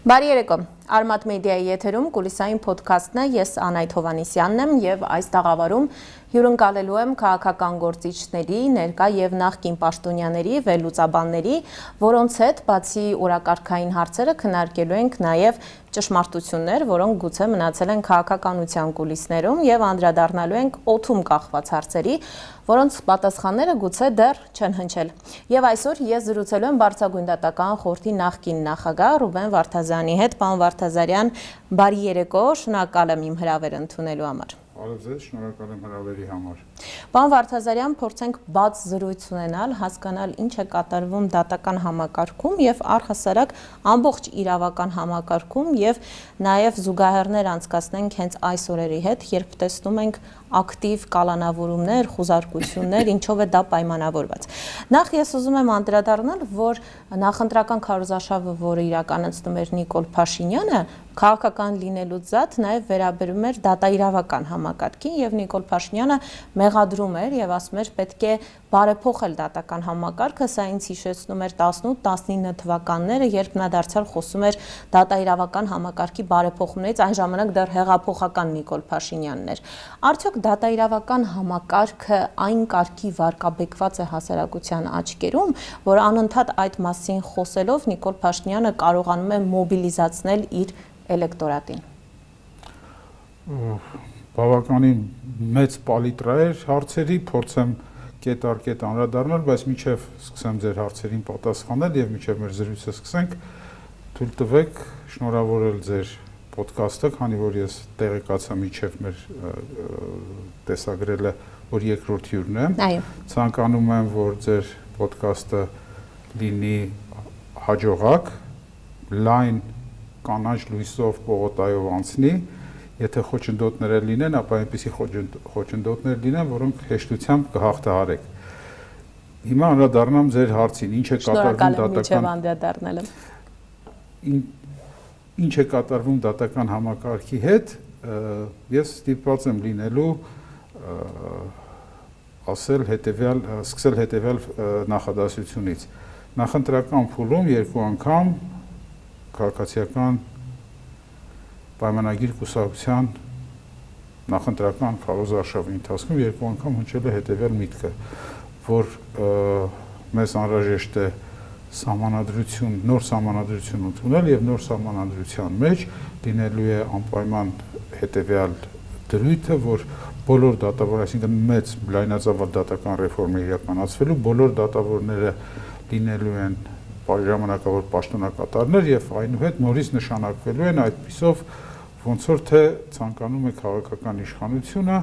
Բարի երեկո, Արմատ մեդիայի եթերում կուլիսային փոդքասթն է, ես Անայդ Հովանեսյանն եմ եւ այս տաղավարում հյուրընկալելու եմ քաղաքական գործիչների, ներկա եւ նախկին պաշտոնյաների, վերլուծաբանների, որոնց հետ բացի օրակարգային հարցերը քննարկելու ենք նաեւ ճշմարտություններ, որոնք գուցե մնացել են քաղաքականության կուլիսներում եւ անդրադառնալու ենք օդում կախված հարցերի, որոնց պատասխանները գուցե դեռ չեն հնչել։ Եվ այսօր ես զրուցելու եմ Բարձրագույն դատական խորհրդի նախկին նախագահ Ռուբեն Վարդազարյանի հետ։ Պարոն Վարդազարյան, բարի երեկո, շնորհակալ եմ իմ հրավերը ընդունելու համար։ Բարև ձեզ, շնորհակալ եմ հրավերի համար։ Պարոն Վարդազարյան, փորձենք բաց զրույց ունենալ, հասկանալ ինչ է կատարվում դատական համակարգում եւ առհասարակ ամբողջ իրավական համակարգում եւ նաեւ զուգահեռներ անցկացնենք հենց այս օրերի հետ, երբ տեսնում ենք ակտիվ կալանավորումներ, խուզարկություններ, ինչով է դա պայմանավորված։ Նախ ես ուզում եմ անդրադառնալ, որ նախընտրական քարոզարշավը, որը իրականացնում էր Նիկոլ Փաշինյանը, քաղաքական լինելուց զատ նաև վերաբերում էր դատաիրավական համակարգին եւ Նիկոլ Փաշինյանը մեղադրում էր եւ ասում էր պետք է բարեփոխել դատական համակարգը, սա ինձ հիշեցնում էր 18-19 թվականները, երբ նա դարձյալ խոսում էր դատաիրավական համակարգի բարեփոխումներից, այն ժամանակ դեռ հեղափոխական Նիկոլ Փաշինյանն էր։ Արդյոք դատաիրավական համակարգը այն կարգի վարկաբեկված է հասարակության աչքերում, որ անընդհատ այդ մասին խոսելով Նիկոլ Փաշինյանը կարողանում է մոբիլիզացնել իր էլեկտորատին։ Բավականին մեծ պալիտրա էր հարցերի, փորձեմ կետ առ կետ անդրադառնալ, բայց մինչև սկսեմ ձեր հարցերին պատասխանել եւ մինչև մեր զրույցը սկսենք, թույլ տվեք շնորհավորել ձեր ոդկասթը, քանի որ ես տեղեկացա մինչև մեր տեսագրելը, որ երկրորդ հյուրն է։ Այո։ Ցանկանում եմ, որ ձեր ոդկասթը լինի հաջողակ, լայն կանաչ լույսով պողոտայով անցնի, եթե խոչընդոտներ լինեն, ապա այնպիսի խոչընդոտներ լինեն, որոնք հեշտությամբ կհաղթահարեք։ Հիմա անդրադառնամ ձեր հարցին, ինչ է կատարվում դատական համակարգի հետ, ես ստիպված եմ լինելու սկսել հետևյալ նախադասությունից։ Նախընտրական փուլում երկու անգամ քաղաքացիական պայմանագիր կուսակցության նախընտրական քարոզարշավի ընթացքում երկու անգամ հնչել է հետևյալ միտքը, որ մեզ անհրաժեշտ է նոր սահմանադրություն ընդունել եւ նոր սահմանադրության մեջ լինելու է անպայման հետևյալ դրույթը, որ բոլոր դատավոր, այսինքն մեծ լայնածավալ դատական ռեֆորմը իրականացվելու, բոլոր դատավորները լինելու են ժամանակավոր պաշտոնակատարներ եւ այնուհետ նորից նշանակվելու են այդպիսով ոնց որ թե ցանկանում է քաղաքական իշխանությունը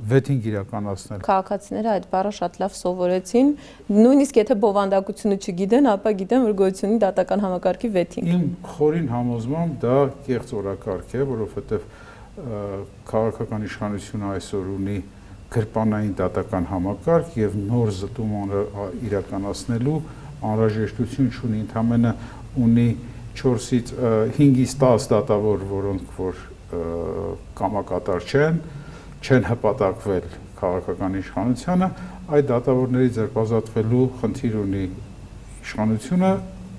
վեթինգ իրականացնել։ Քաղաքացիները այդ բառը շատ լավ սովորեցին, նույնիսկ եթե բովանդակությունը չգիտեն, ապա գիտեն, որ գոյություն ունի դատական համակարգի վեթինգ։ Իմ խորին համոզմամբ դա կեղծ օրակարգ է, որովհետեւ քաղաքական իշխանությունը այսօր ունի գրպանային դատական համակարգ եւ նոր զտում իրականացնելու անհրաժեշտություն չունի, ընդամենը ունի 4-ից 5-ից 10 դատավոր, որոնք որ կամակատար չեն հպատակվել քաղաքական իշխանությանը, այդ դատավորների ձերբազատվելու խնդիր ունի իշխանությունը,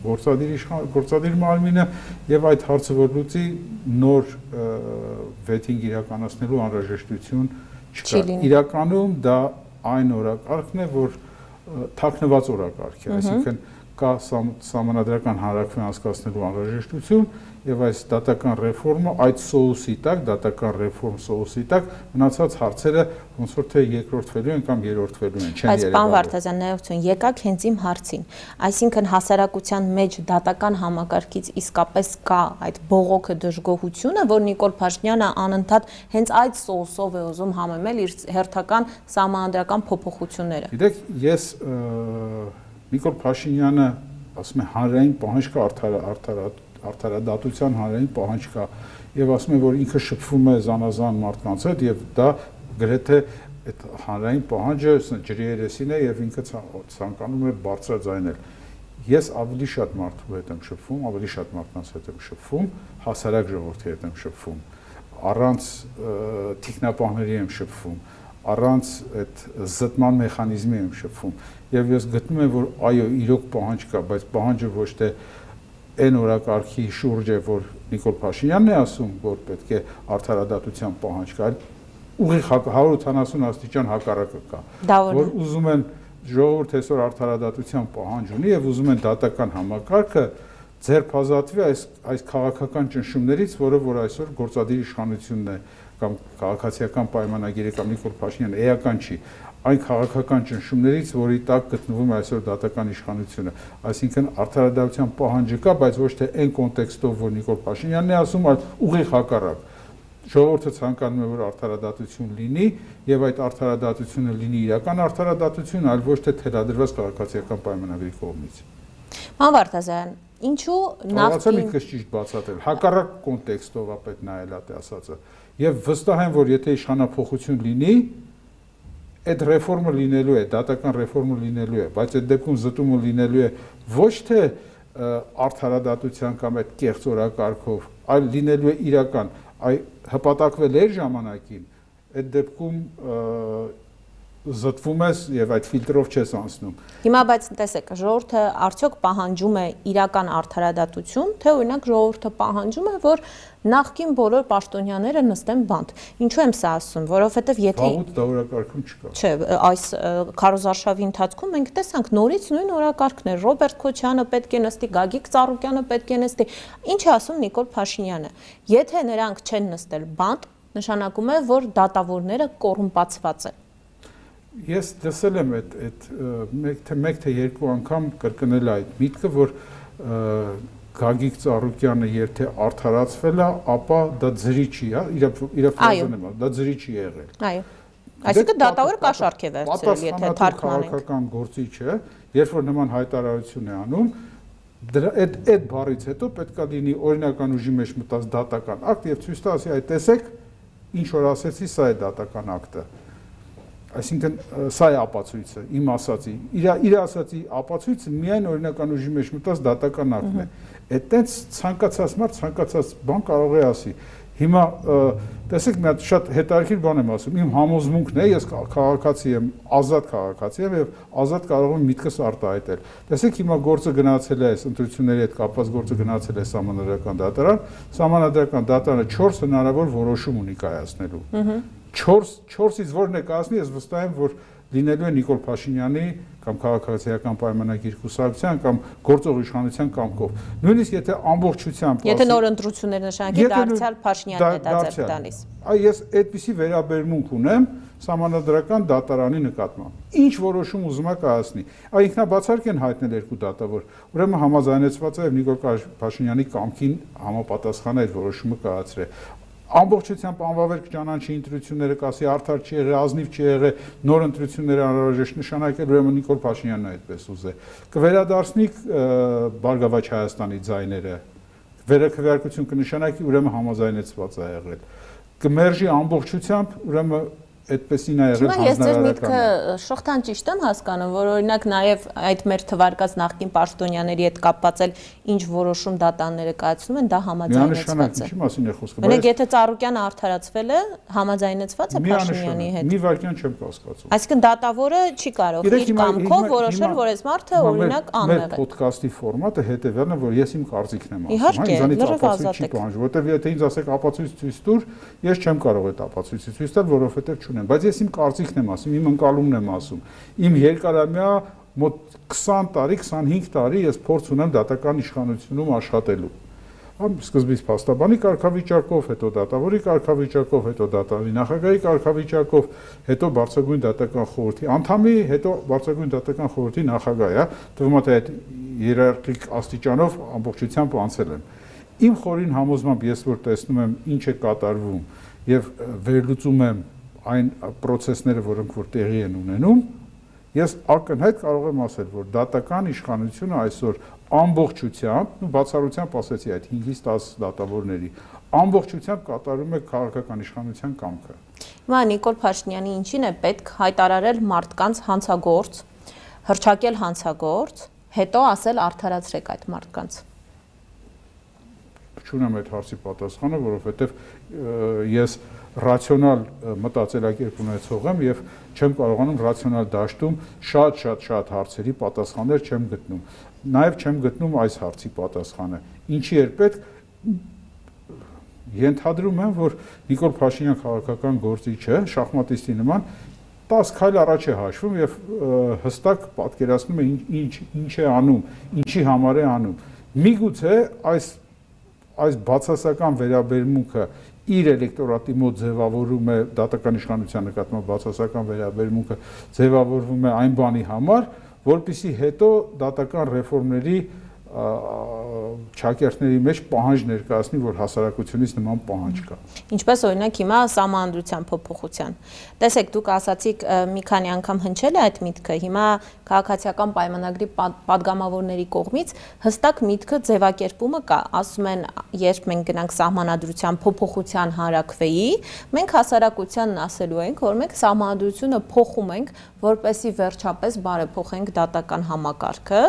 գործադիր մարմինը եւ այդ հարցը որ լուծի նոր վեթինգ իրականացնելու անհրաժեշտություն չկա։ Իրականում դա այն օրակարգն է, որ թաքնված օրակարգ է, այսինքն կա սահմանադրական հանրաքվե անցկացնելու անհրաժեշտություն եւ այս դատական ռեֆորմը այդ սոուսի տակ, դատական ռեֆորմ սոուսի տակ մնացած հարցերը ոնց որ թե երկրորդվելու են կամ երրորդվելու են, չեն երևալու։ Բայց պարոն Վարդազարյան, նայեցուն, եկակ հենց իմ հարցին, այսինքն հասարակության մեջ դատական համակարգից իսկապես կա այդ բողոքը դժգոհությունը, որ Նիկոլ Փաշինյանը անընդհատ հենց այդ սոուսով է ուզում համեմել իր հերթական սահմանադրական փոփոխությունները։ Գիտեք, ես Նիկոլ Փաշինյանը ասում է հանրային պահանջ կա, արդարադատության հանրային պահանջ կա եւ ասում է, որ ինքը շփվում է զանազան մարդկանց հետ եւ դա գրեթե այդ հանրային պահանջը ջրի երեսին է եւ ինքը ցանկանում է բարձրաձայնել։ Ես ավելի շատ մարդու հետ եմ շփվում, ավելի շատ մարդկանց հետ եմ շփվում, հասարակ ժողովրդի հետ եմ շփվում, առանց թիկնապահների եմ շփվում, առանց այդ զտման մեխանիզմի եմ շփվում եւ ես գտնում եմ որ այո իրոք պահանջ կա, բայց պահանջը ոչ թե այն օրակարգի շուրջ է, որ Նիկոլ Փաշինյանն է ասում, որ պետք է արդարադատության պահանջ կա, ուղիղ 180 աստիճան հակառակը կա, որ ուզում են ժողովուրդ այսօր արդարադատության պահանջ ունի եւ ուզում են դատական համակարգը ձերբազատվի այս քաղաքական ճնշումներից, որ այսօր գործադիր իշխանությունն է կամ քաղաքացիական պայմանագիրը կամ Նիկոլ Փաշինյանը էական չի, այն քաղաքական ճնշումներից, որի տակ գտնվում է այսօր դատական իշխանությունը, այսինքն արդարադատության պահանջը կա, բայց ոչ թե այն կոնտեքստով, որ Նիկոլ Փաշինյանն է ասում, այլ ուղիղ հակառակ։ Ժողովուրդը ցանկանում է, որ արդարադատություն լինի, եւ այդ արդարադատությունը լինի իրական արդարադատություն, այլ ոչ թե թելադրված քաղաքացիական պայմանագրի կողմից։ Ման Վարդազարյան, ինչու նախքին միտքս ճիշտ բացատրել, հակառակ կոնտեքստով է պետք նայել այդ ասածը, եւ վստահ եմ, որ եթե իշխանափոխություն լինի, այդ ռեֆորմը լինելու է, դատական ռեֆորմը լինելու է, բայց այդ դեպքում զտումը լինելու է ոչ թե արդարադատության կամ այդ կեղծ օրակարգով, այլ լինելու է իրական, այ հպատակվել էր ժամանակին, այդ դեպքում զտվում ես եւ այդ ֆիլտրով չես անցնում։ Հիմա բայց տեսեք, ժողովուրդը արդյոք պահանջում է իրական արդարադատություն, թե օրինակ ժողովուրդը պահանջում է, որ նախկին բոլոր պաշտոնյաները նստեն բանտ։ Ինչու եմ սա ասում, որովհետեւ եթե Վաղուց դա օրակարգում չկա։ Չէ, այս քարոզարշավի ընթացքում մենք տեսանք նորից նույն օրակարգն է, Ռոբերտ Քոչյանը պետք է նստի, Գագիկ Ծառուկյանը պետք է նստի։ Ինչ է ասում Նիկոլ Փաշինյանը։ Եթե նրանք չեն նստել բանտ, նշանակում է, որ դատավորները կոռումպացված են։ Ես դասել եմ այդ մեկ թե երկու անգամ կրկնել այդ միտքը, որ Գագիկ Ծառուկյանը եթե արդարացվել է, ապա դա ձրի չի, հա, իր ֆրազան եմ, դա ձրի չի եղել։ Այո։ Այսինքն դատավորը կաշառք է վերցրել, եթե թարգմանենք։ Քաղաքական գործիչ է, երբ որ նման հայտարարություն է անում, այդ բառից հետո պետք է լինի օրինական ուժի մեջ մտած դատական ակտ եւ ցույց տա, ասի, այ տեսեք, ինչ որ ասեցի, սա է դատական ակտը։ Այսինքն սա է ապացույցը, իմ ասածի, իր ասածի ապացույցը միայն օրինական ուժի մեջ մտած դատական ակտն է։ Այդտենց ցանկացած մարդ ցանկացած բան կարող է ասի։ Հիմա տեսեք, մի հատ շատ հետաքրքիր բան եմ ասում, իմ համոզմունքն է, ես քաղաքացի եմ, ազատ քաղաքացի եմ եւ ազատ կարող եմ միտքս արտահայտել։ Տեսեք, հիմա գործը գնացել է, այս ընտրությունների հետ կապված գործը գնացել է Սահմանադրական դատարան, Սահմանադրական դատարանը 4 հնարավոր որոշում ունի կայացնելու։ 4-ից որն է կազմի, ես վստահ եմ, որ լինելու է Նիկոլ Փաշինյանի կամ քաղաքացիական պայմանագիր կուսակցության կամ գործող իշխանության կամքով։ Նույնիսկ եթե ամբողջությամբ Եթե նոր ընտրություններ նշանակի, դարձյալ Փաշինյանն է դա ձեռք տալիս։ Այ ես այդպիսի վերաբերմունք ունեմ Սահմանադրական դատարանի նկատմամբ։ Ինչ որոշում ուզում է կայացնի։ Այ ինքնաբացարկ են հայտնել երկու դատավոր։ Ուրեմն համաձայնեցված է եւ Նիկոլ Փաշինյանի կամքին համապատասխան այդ որոշումը կայացրել։ Ամբողջությամբ անվավեր կճանաչի ընտրությունները, կասի արդար չի եղել, ազնիվ չի եղել, նոր ընտրությունները անհրաժեշտ նշանակել, ուրեմն Նիկոլ Փաշինյանն այդպես ուզե։ Կվերադարձնի Բարգավաճ Հայաստանի ձայները, վերաքվեարկություն կնշանակի, ուրեմն համաձայնեցված է եղել։ Կմերժի ամբողջությամբ, ուրեմն այդպեսին է եղել հանձնարարական։ Ես ձեր միտքը շղթան ճիշտ եմ հասկանում, որ օրինակ նաև այդ մեր թվարկած նախկին պաշտոնյաների հետ կապված էլ ինչ որոշում դատանները կայացնում են, դա համաձայնեցված է։ Ինչի մասին է խոսքը։ Օրինակ եթե Ծառուկյանը արդարացվել է, համաձայնեցված է Փաշինյանի հետ։ Մի վարքյան չեմ կասկածում։ Այսինքն դատավորը չի կարող իր կամքով որոշել, որ այս մարդը օրինակ անմեղ է։ Մեր ոդկասթի ֆորմատը հետևյալն է, որ ես իմ կարծիքն եմ ասում, Իհարկե, ինձանից ապացույց չի պահանջվում, որովհետև եթե ինձ ասեք ապացույց ցույց տուր, ես չեմ կարող այդ ապացույցը ցույց տալ, որովհետև չունեմ, բայց ես իմ կարծիքն եմ ասում, իմ ընկալումն եմ ասում։ Իմ երկարամյա մոտ 20 տարի, 25 տարի ես փորձ ունեմ դատական իշխանությունում աշխատելու։ Սկզբից փաստաբանի կարգավիճակով, հետո դատավորի կարգավիճակով, հետո դատարանի նախագահի կարգավիճակով, հետո բարձրագույն դատական խորհրդի անդամի, հետո բարձրագույն դատական խորհրդի նախագահ, թվում է այդ հիերարխիկ աստիճանով ամբողջությամբ անցել եմ։ Իմ խորին համոզմամբ ես որ տեսնում եմ ինչ է կատարվում եւ վերլուծում եմ այն process-ները, որոնք որ տեղի են ունենում, ես ակնհայտ կարող եմ ասել, որ դատական իշխանությունը այսօր ամբողջությամբ, բացառությամբ ասեցի այդ 5-ից 10 դատավորների, ամբողջությամբ կատարում է քաղաքական իշխանության կամքը։ Հիմա Նիկոլ Փաշինյանի ինչին է պետք հայտարարել մարդկանց հանցագործ, հռչակել հանցագործ, հետո ասել արդարացրեք այդ մարդկանց։ Չունեմ այդ հարցի պատասխանը, որովհետև ես ռացիոնալ մտածելակերպ ունեցող եմ եւ չեմ կարողանում ռացիոնալ դաշտում շատ հարցերի պատասխաններ չեմ գտնում։ Նաեւ չեմ գտնում այս հարցի պատասխանը։ Ինչի էր պետք ենթադրում եմ, որ Նիկոլ Փաշինյան քաղաքական գործիչը շախմատիստի նման 10 քայլ առաջ է հաշվում եւ հստակ պատկերացնում է ինչ է անում, ինչի համար է անում։ Միգուցե այս բացասական վերաբերմունքը իր էլեկտորատի մոտ ձևավորում է դատական իշխանության նկատմամբ բացասական վերաբերմունքը ձևավորվում է այն բանի համար, որպեսզի հետո դատական ռեֆորմների չակերտների մեջ պահանջ ներկայացնի, որ հասարակությունից նման պահանջ կա։ Ինչպես օրինակ հիմա սահմանադրության փոփոխության։ Տեսեք, դուք ասացիք մի քանի անգամ հնչել է այդ միտքը, հիմա քաղաքացիական պայմանագրի падգամավորների կողմից հստակ միտքը ձևակերպումը կա, ասում են, երբ մենք գնանք սահմանադրության փոփոխության հանրաքվեի, մենք հասարակությանն ասելու ենք, որ մենք սահմանադրությունը փոխում ենք, որպեսզի վերջապես բարեփոխենք դատական համակարգը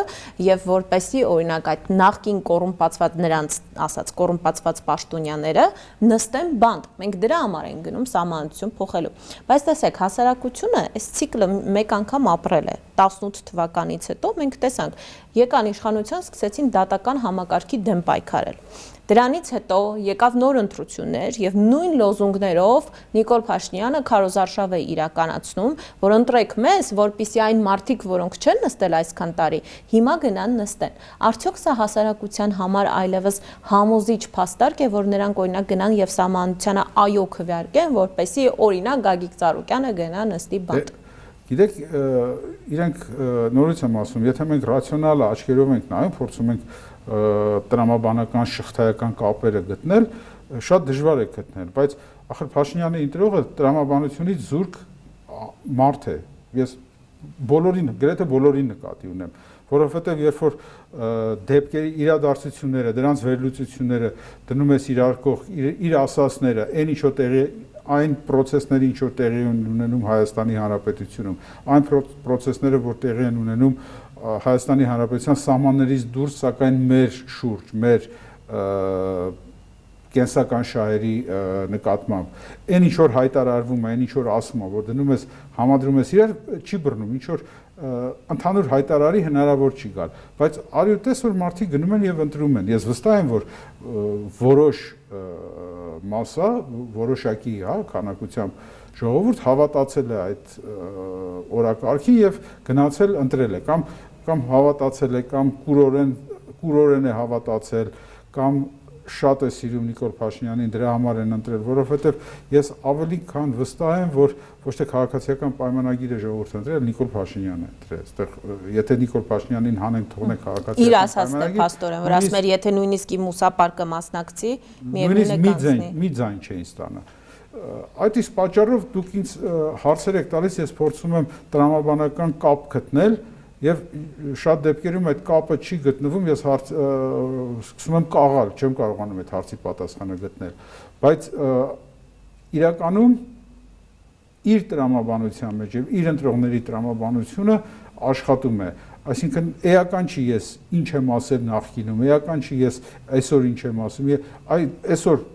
եւ որպեսզի օրինակ այդ նախկին կոռումպացված նրանց ասած կոռումպացված պաշտոնյաները նստեն բանտ։ Մենք դրա համար ենք գնում սահմանադրություն փոխելու։ Բայց տեսեք, հասարակությունը այս ցիկլը մեկ անգամ ապրել է 18 թվականից հետո մենք տեսանք եկան իշխանության սկսեցին դատական համակարգի դեմ պայքարել։ Դրանից հետո եկավ նոր ընտրություններ եւ նույն լոզունգներով Նիկոլ Փաշինյանը քարոզարշավ է իրականացնում, որ ընտրեք մեզ, որպեսզի այն մարդիկ, որոնք չեն նստել այսքան տարի, հիմա գնան նստեն։ Արդյոք սա հասարակության համար այլևս համոզիչ փաստարկ է, որ նրանք օրինակ գնան եւ սահմանադրությանը այո քվեարկեն, որպեսզի օրինակ Գագիկ Ծառուկյանը գնա նստի բանտ։ Գիտեք, իրենք նորից եմ ասում, եթե մենք ռացիոնալ աչքերով ենք նայում, փորձում ենք տրամաբանական շղթայական կապերը գտնել, շատ դժվար է գտնել, բայց ախր Փաշինյանի ընտրողը տրամաբանությունից զուրկ մարդ է։ Ես բոլորին, գրեթե բոլորին նկատի ունեմ, որովհետև երբ որ դեպքերի իրադարձությունները, դրանց վերլուծությունները դնում ես իրար կողք, իր ասածները, այն պրոցեսները, ինչ որ տեղի են ունենում Հայաստանի Հանրապետությունում, այն պրոցեսները, որ տեղի են ունենում Հայաստանի Հանրապետության սահմաններից դուրս, սակայն մեր շուրջ, մեր կենսական շահերի նկատմամբ, այն ինչ որ հայտարարվում է, այն ինչ որ ասում է, որ դնում ես, համադրում ես իրար, չի բռնում, ինչ որ ընդհանուր հայտարարի հնարավոր չի գալ, բայց արյութես որ մարդիկ գնում են եւ ընտրում են։ Ես վստահ եմ, որ որոշ մասա, որոշակի, քանակությամբ ժողովուրդ հավատացել է այդ օրակարգին եւ գնացել ընտրել է, կամ հավատացել է, կամ կուրորեն է հավատացել, կամ շատ է սիրում Նիկոլ Փաշինյանին, դրա համար են ընտրել, որովհետև ես ավելի քան վստահ եմ, որ ոչ թե քաղաքացիական պայմանագիրը ժողովուրդը ընտրել, Նիկոլ Փաշինյանն է ընտրել։ Այստեղ եթե Նիկոլ Փաշինյանին հանենք թողնենք քաղաքացիական իր ասածն է փաստորեն, որ ասում էր, եթե նույնիսկ իմ ուսապարկը մասնակցի, միևնույն է կանցնի։ Մի ձայն չէին ստանա։ Այդ իսկ պատճառով դուք ինձ հարցեր եք տալիս, ես փորձում եմ տրամաբանական կապ գտնել եւ շատ դեպքերում այդ կապը չի գտնվում, ես սկսում եմ կաղալ, չեմ կարողանում այդ հարցի պատասխանը գտնել, բայց իրականում իր տրամաբանության մեջ եւ իր ընտրողների տրամաբանությունը աշխատում է, այսինքն էական չի ես ինչ եմ ասել նախկինում, էական չի ես այսօր ինչ եմ ասում, այսօր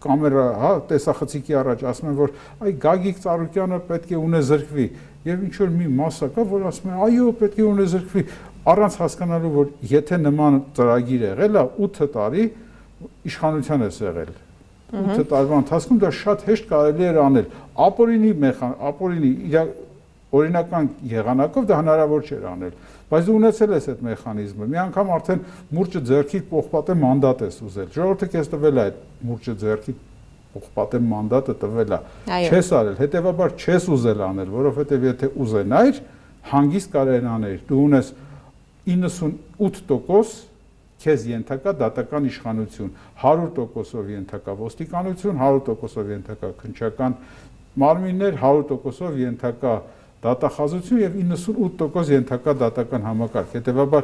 կամերա, տեսախցիկի առաջ ասում են, որ այ Գագիկ Ծառուկյանը պետք է ունեզրկվի եւ ինչ որ մի մասա կա, որ ասում են, այո, պետք է ունեզրկվի, առանց հասկանալու, որ եթե նման ծրագիր եղել է 8 տարի իշխանության է եղել։ 8 տարվա ընթացքում դա շատ հեշտ կարելի էր անել։ Ապօրինի օրինական եղանակով դա հնարավոր չէր անել, բայց դու ունեցել ես այդ մեխանիզմը։ Մի անգամ արդեն մուրճը ձեռքիդ պողպատե մանդատ ես ուզել։ Ժողովուրդը քեզ տվել է այդ մուրճը ձեռքիդ պողպատե մանդատը տվել է։ Չես արել, հետեւաբար չես ուզել անել, որովհետեւ եթե ուզենայր, հանգիստ կարելի աներ։ Դու ունես 98% քեզ ենթակա դատական իշխանություն, 100%-ով ենթակա ոստիկանություն, 100%-ով ենթակա քննչական մարմիններ, 100%-ով ենթակա դատախազություն եւ 98% ենթակա դատական համակարգ։ Հետեւաբար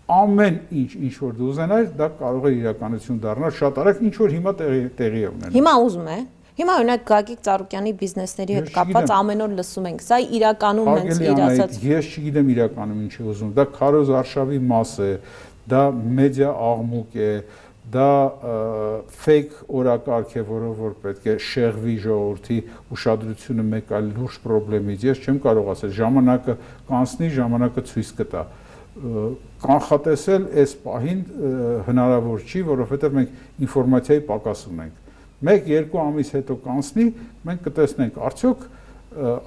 ամեն ինչ որ դու ուզենայր, դա կարող է իրականություն դառնալ շատ արագ, ինչ որ հիմա տեղի է ունենում։ Հիմա ուզում է։ Հիմա օրինակ Գագիկ Ծառուկյանի բիզնեսների հետ կապված ամեն օր լսում ենք, սա իրականում հենց իր ասած։ Ես չգիտեմ իրականում ինչ է ուզում, դա քարոզ արշավի մաս է, դա մեդիա աղմուկ է, դա fake օրակարգ է, որով որ պետք է շեղվի ժողովրդի ուշադրությունը մեկ այլ լուրջ խնդրից։ Ես չեմ կարող ասել ժամանակը կանցնի, ժամանակը ցույց կտա։ Կանխատեսել այս պահին հնարավոր չի, որովհետև մենք ինֆորմացիայի պակաս ունենք։ 1-2 ամիս հետո կանցնի, մենք կտեսնենք արդյոք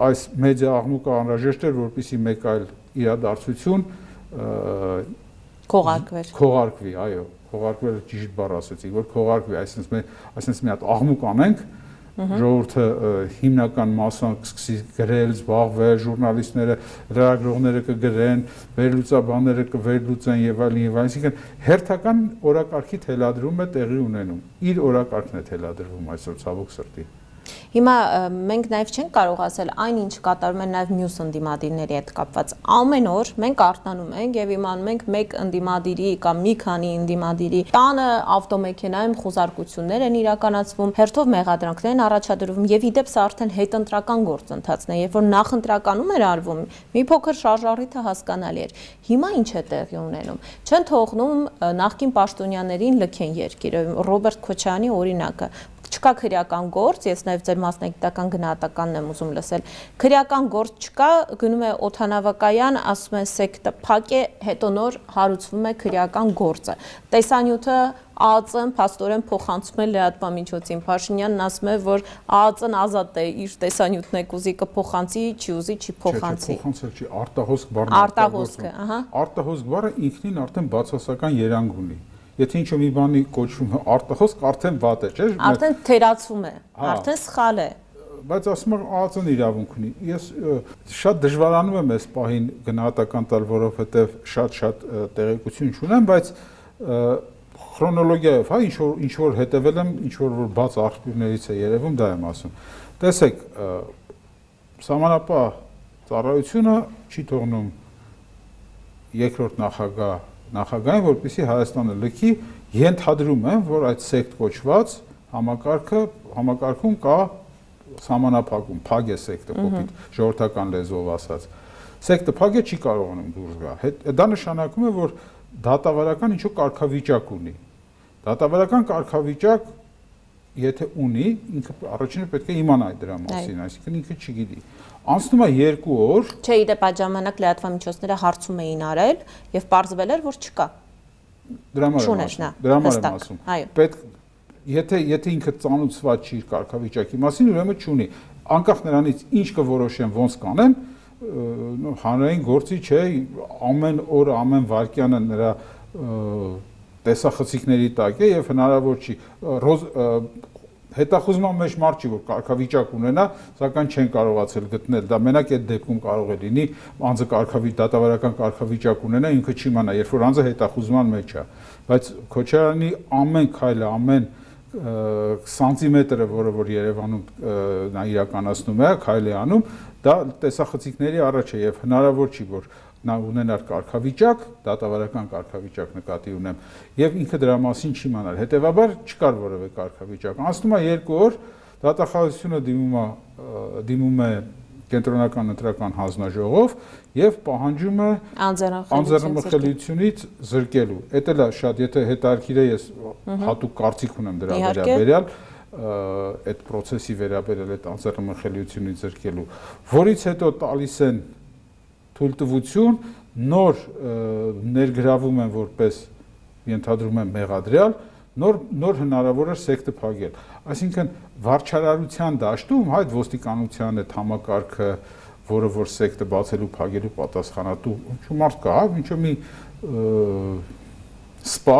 այս մեդիա աղմուկը անհրաժեշտ էր, որպեսզի մեկ այլ իրադարձություն քողարկվի, այո, քողարկվելը ճիշտ բառ ասեցի, որ քողարկվի, այսինքն մի հատ աղմուկ անենք, ժողովուրդը հիմնական մասը սկսի գրել, զբաղվել, ժուրնալիստները, լրագրողները կգրեն, վերլուծաբանները կվերլուծեն եւ այլն, այսինքն հերթական օրակարգի թելադրում է տեղի ունենում։ Իր օրակարգն է թելադրվում այսօր ցավոք սրտի։ Հիմա մենք նաև չենք կարող ասել այն ինչ կատարում են նաև մյուս ընդդիմադիրների հետ կապված։ Ամեն օր մենք արտանում ենք եւ իմանում ենք մեկ ընդդիմադիրի կամ մի քանի ընդդիմադիրի տանը ավտոմեքենայում խոզարկություններ են իրականացվում, հերթով մեղադրանքներ են առաջադրվում եւ իդեպ սա արդեն հետընտրական գործընթացն է, երբ որ նախընտրականում էր արվում, մի փոքր շարժառիթը հասկանալի էր։ Հիմա ինչ է տեղի ունենում։ Չեն թողնում նախկին պաշտոնյաներին լքեն երկիրը։ Ռոբերտ Քոչարյանի օրինակը չկա քրեական գործ, ես նաև ձեր մասնագիտական գնահատականն եմ ուզում լսել։ Քրեական գործ չկա, գնում է օդանավակայան, ասում է սեկտը փակ է, հետո նոր հարուցվում է քրեական գործը։ Տեսանյութը ԱԱԾ-ն փաստորեն փոխանցում է լրատվամիջոցին։ Փաշինյանն ասում է, որ ԱԱԾ-ն ազատ է իր տեսանյութն եք ուզի կփոխանցի, չի ուզի չի փոխանցի։ Փոխանցել չի, արտահոսք բառն արտահոսքը, ահա։ Արտահոսք բառը ինքնին արդեն բացասական երանգ ունի։ Եթե ինչ-որ մի բանի կոչվում է արտահոսք, արդեն վատ է, չէ՞։ Արդեն թերացում է, արդեն սխալ է։ Բայց ասում եմ ԱԱԾ-ն իրավունք ունի։ Ես շատ դժվարանում եմ այս պահին գնահատական տալ, որովհետև շատ տեղեկություն չունեմ, բայց քրոնոլոգիայով, հա, ինչ որ հետևել եմ, ինչ որ բաց աղբյուրներից է երևում, դա եմ ասում։ Տեսեք, սահմանապահ ծառայությունը չի թողնում երկրորդ նախագահային, որպեսզի Հայաստանը լքի, ենթադրում եմ, որ այդ սեկտ կոչված համակարգում կա սահմանափակում, փակ է սեկտը կոպիտ, ժողովրդական լեզվով ասած։ Սեկտը փակ է, չի կարողանում դուրս գա։ Դա նշանակում է, որ դատավարական ինչ-որ կարգավիճակ ունի։ Դատավարական կարգավիճակ եթե ունի, ինքը առաջինը պետք է իմանա դրա մասին, այսինքն ինքը չգիտի։ Անցնում է 2 օր։ Չէ, իդեպ այդ ժամանակ լրատվամիջոցները հարցում էին արել եւ պարզվել էր, որ չկա։ Դրա համար եմ ասում։ Պետք եթե ինքը ծանուցված չի կարգավիճակի մասին, ուրեմն չունի։ Անկախ նրանից ինչ կորոշեն, ոնց կանեն, հանրային գործի չէ, ամեն օր, ամեն վայրկյանը նրա տեսախցիկների տակ է եւ հնարավոր չի հետախուզման մեջ մարդ չի որ կարգավիճակ ունենա, սակայն չեն կարողացել գտնել։ Դա մենակ այդ դեպքում կարող է լինի անձը դատավարական կարգավիճակ ունենա, ինքը չիմանա, երբ որ անձը հետախուզման մեջ է։ Բայց Քոչարյանի ամեն քայլը, ամեն սանտիմետրը, որը որ Երևանում նա իրականացնում է, քայլ է անում, դա տեսախցիկների առաջ է եւ հնարավոր չի որ նա ունենար կարգավիճակ, դատավարական կարգավիճակ նկատի ունեմ, եւ ինքը դրա մասին չիմանար։ Հետեւաբար չկար որևէ կարգավիճակ։ Անցնում է 2 օր, դատախազությունը դիմում է կենտրոնական ընտրական հանձնաժողով եւ պահանջում է անձեռնմխելիությունից զրկելու։ Էդ էլ է շատ, եթե հետաքրքիր է, ես հատուկ կարծիք ունեմ դրա վերաբերյալ, այդ process-ի վերաբերյալ այդ անձեռնմխելիությունից զրկելու, որից հետո տալիս են թույլտվություն, նոր ներգրավում են որպես ենթադրում են մեղադրյալ, նոր հնարավոր է սեկտը փակել։ Այսինքն վարչարարության դաշտում այդ ոստիկանության այդ համակարգը, որը որ սեկտը բացելու փակելու պատասխանատու մարդ կա, ինչ-որ մի սպա,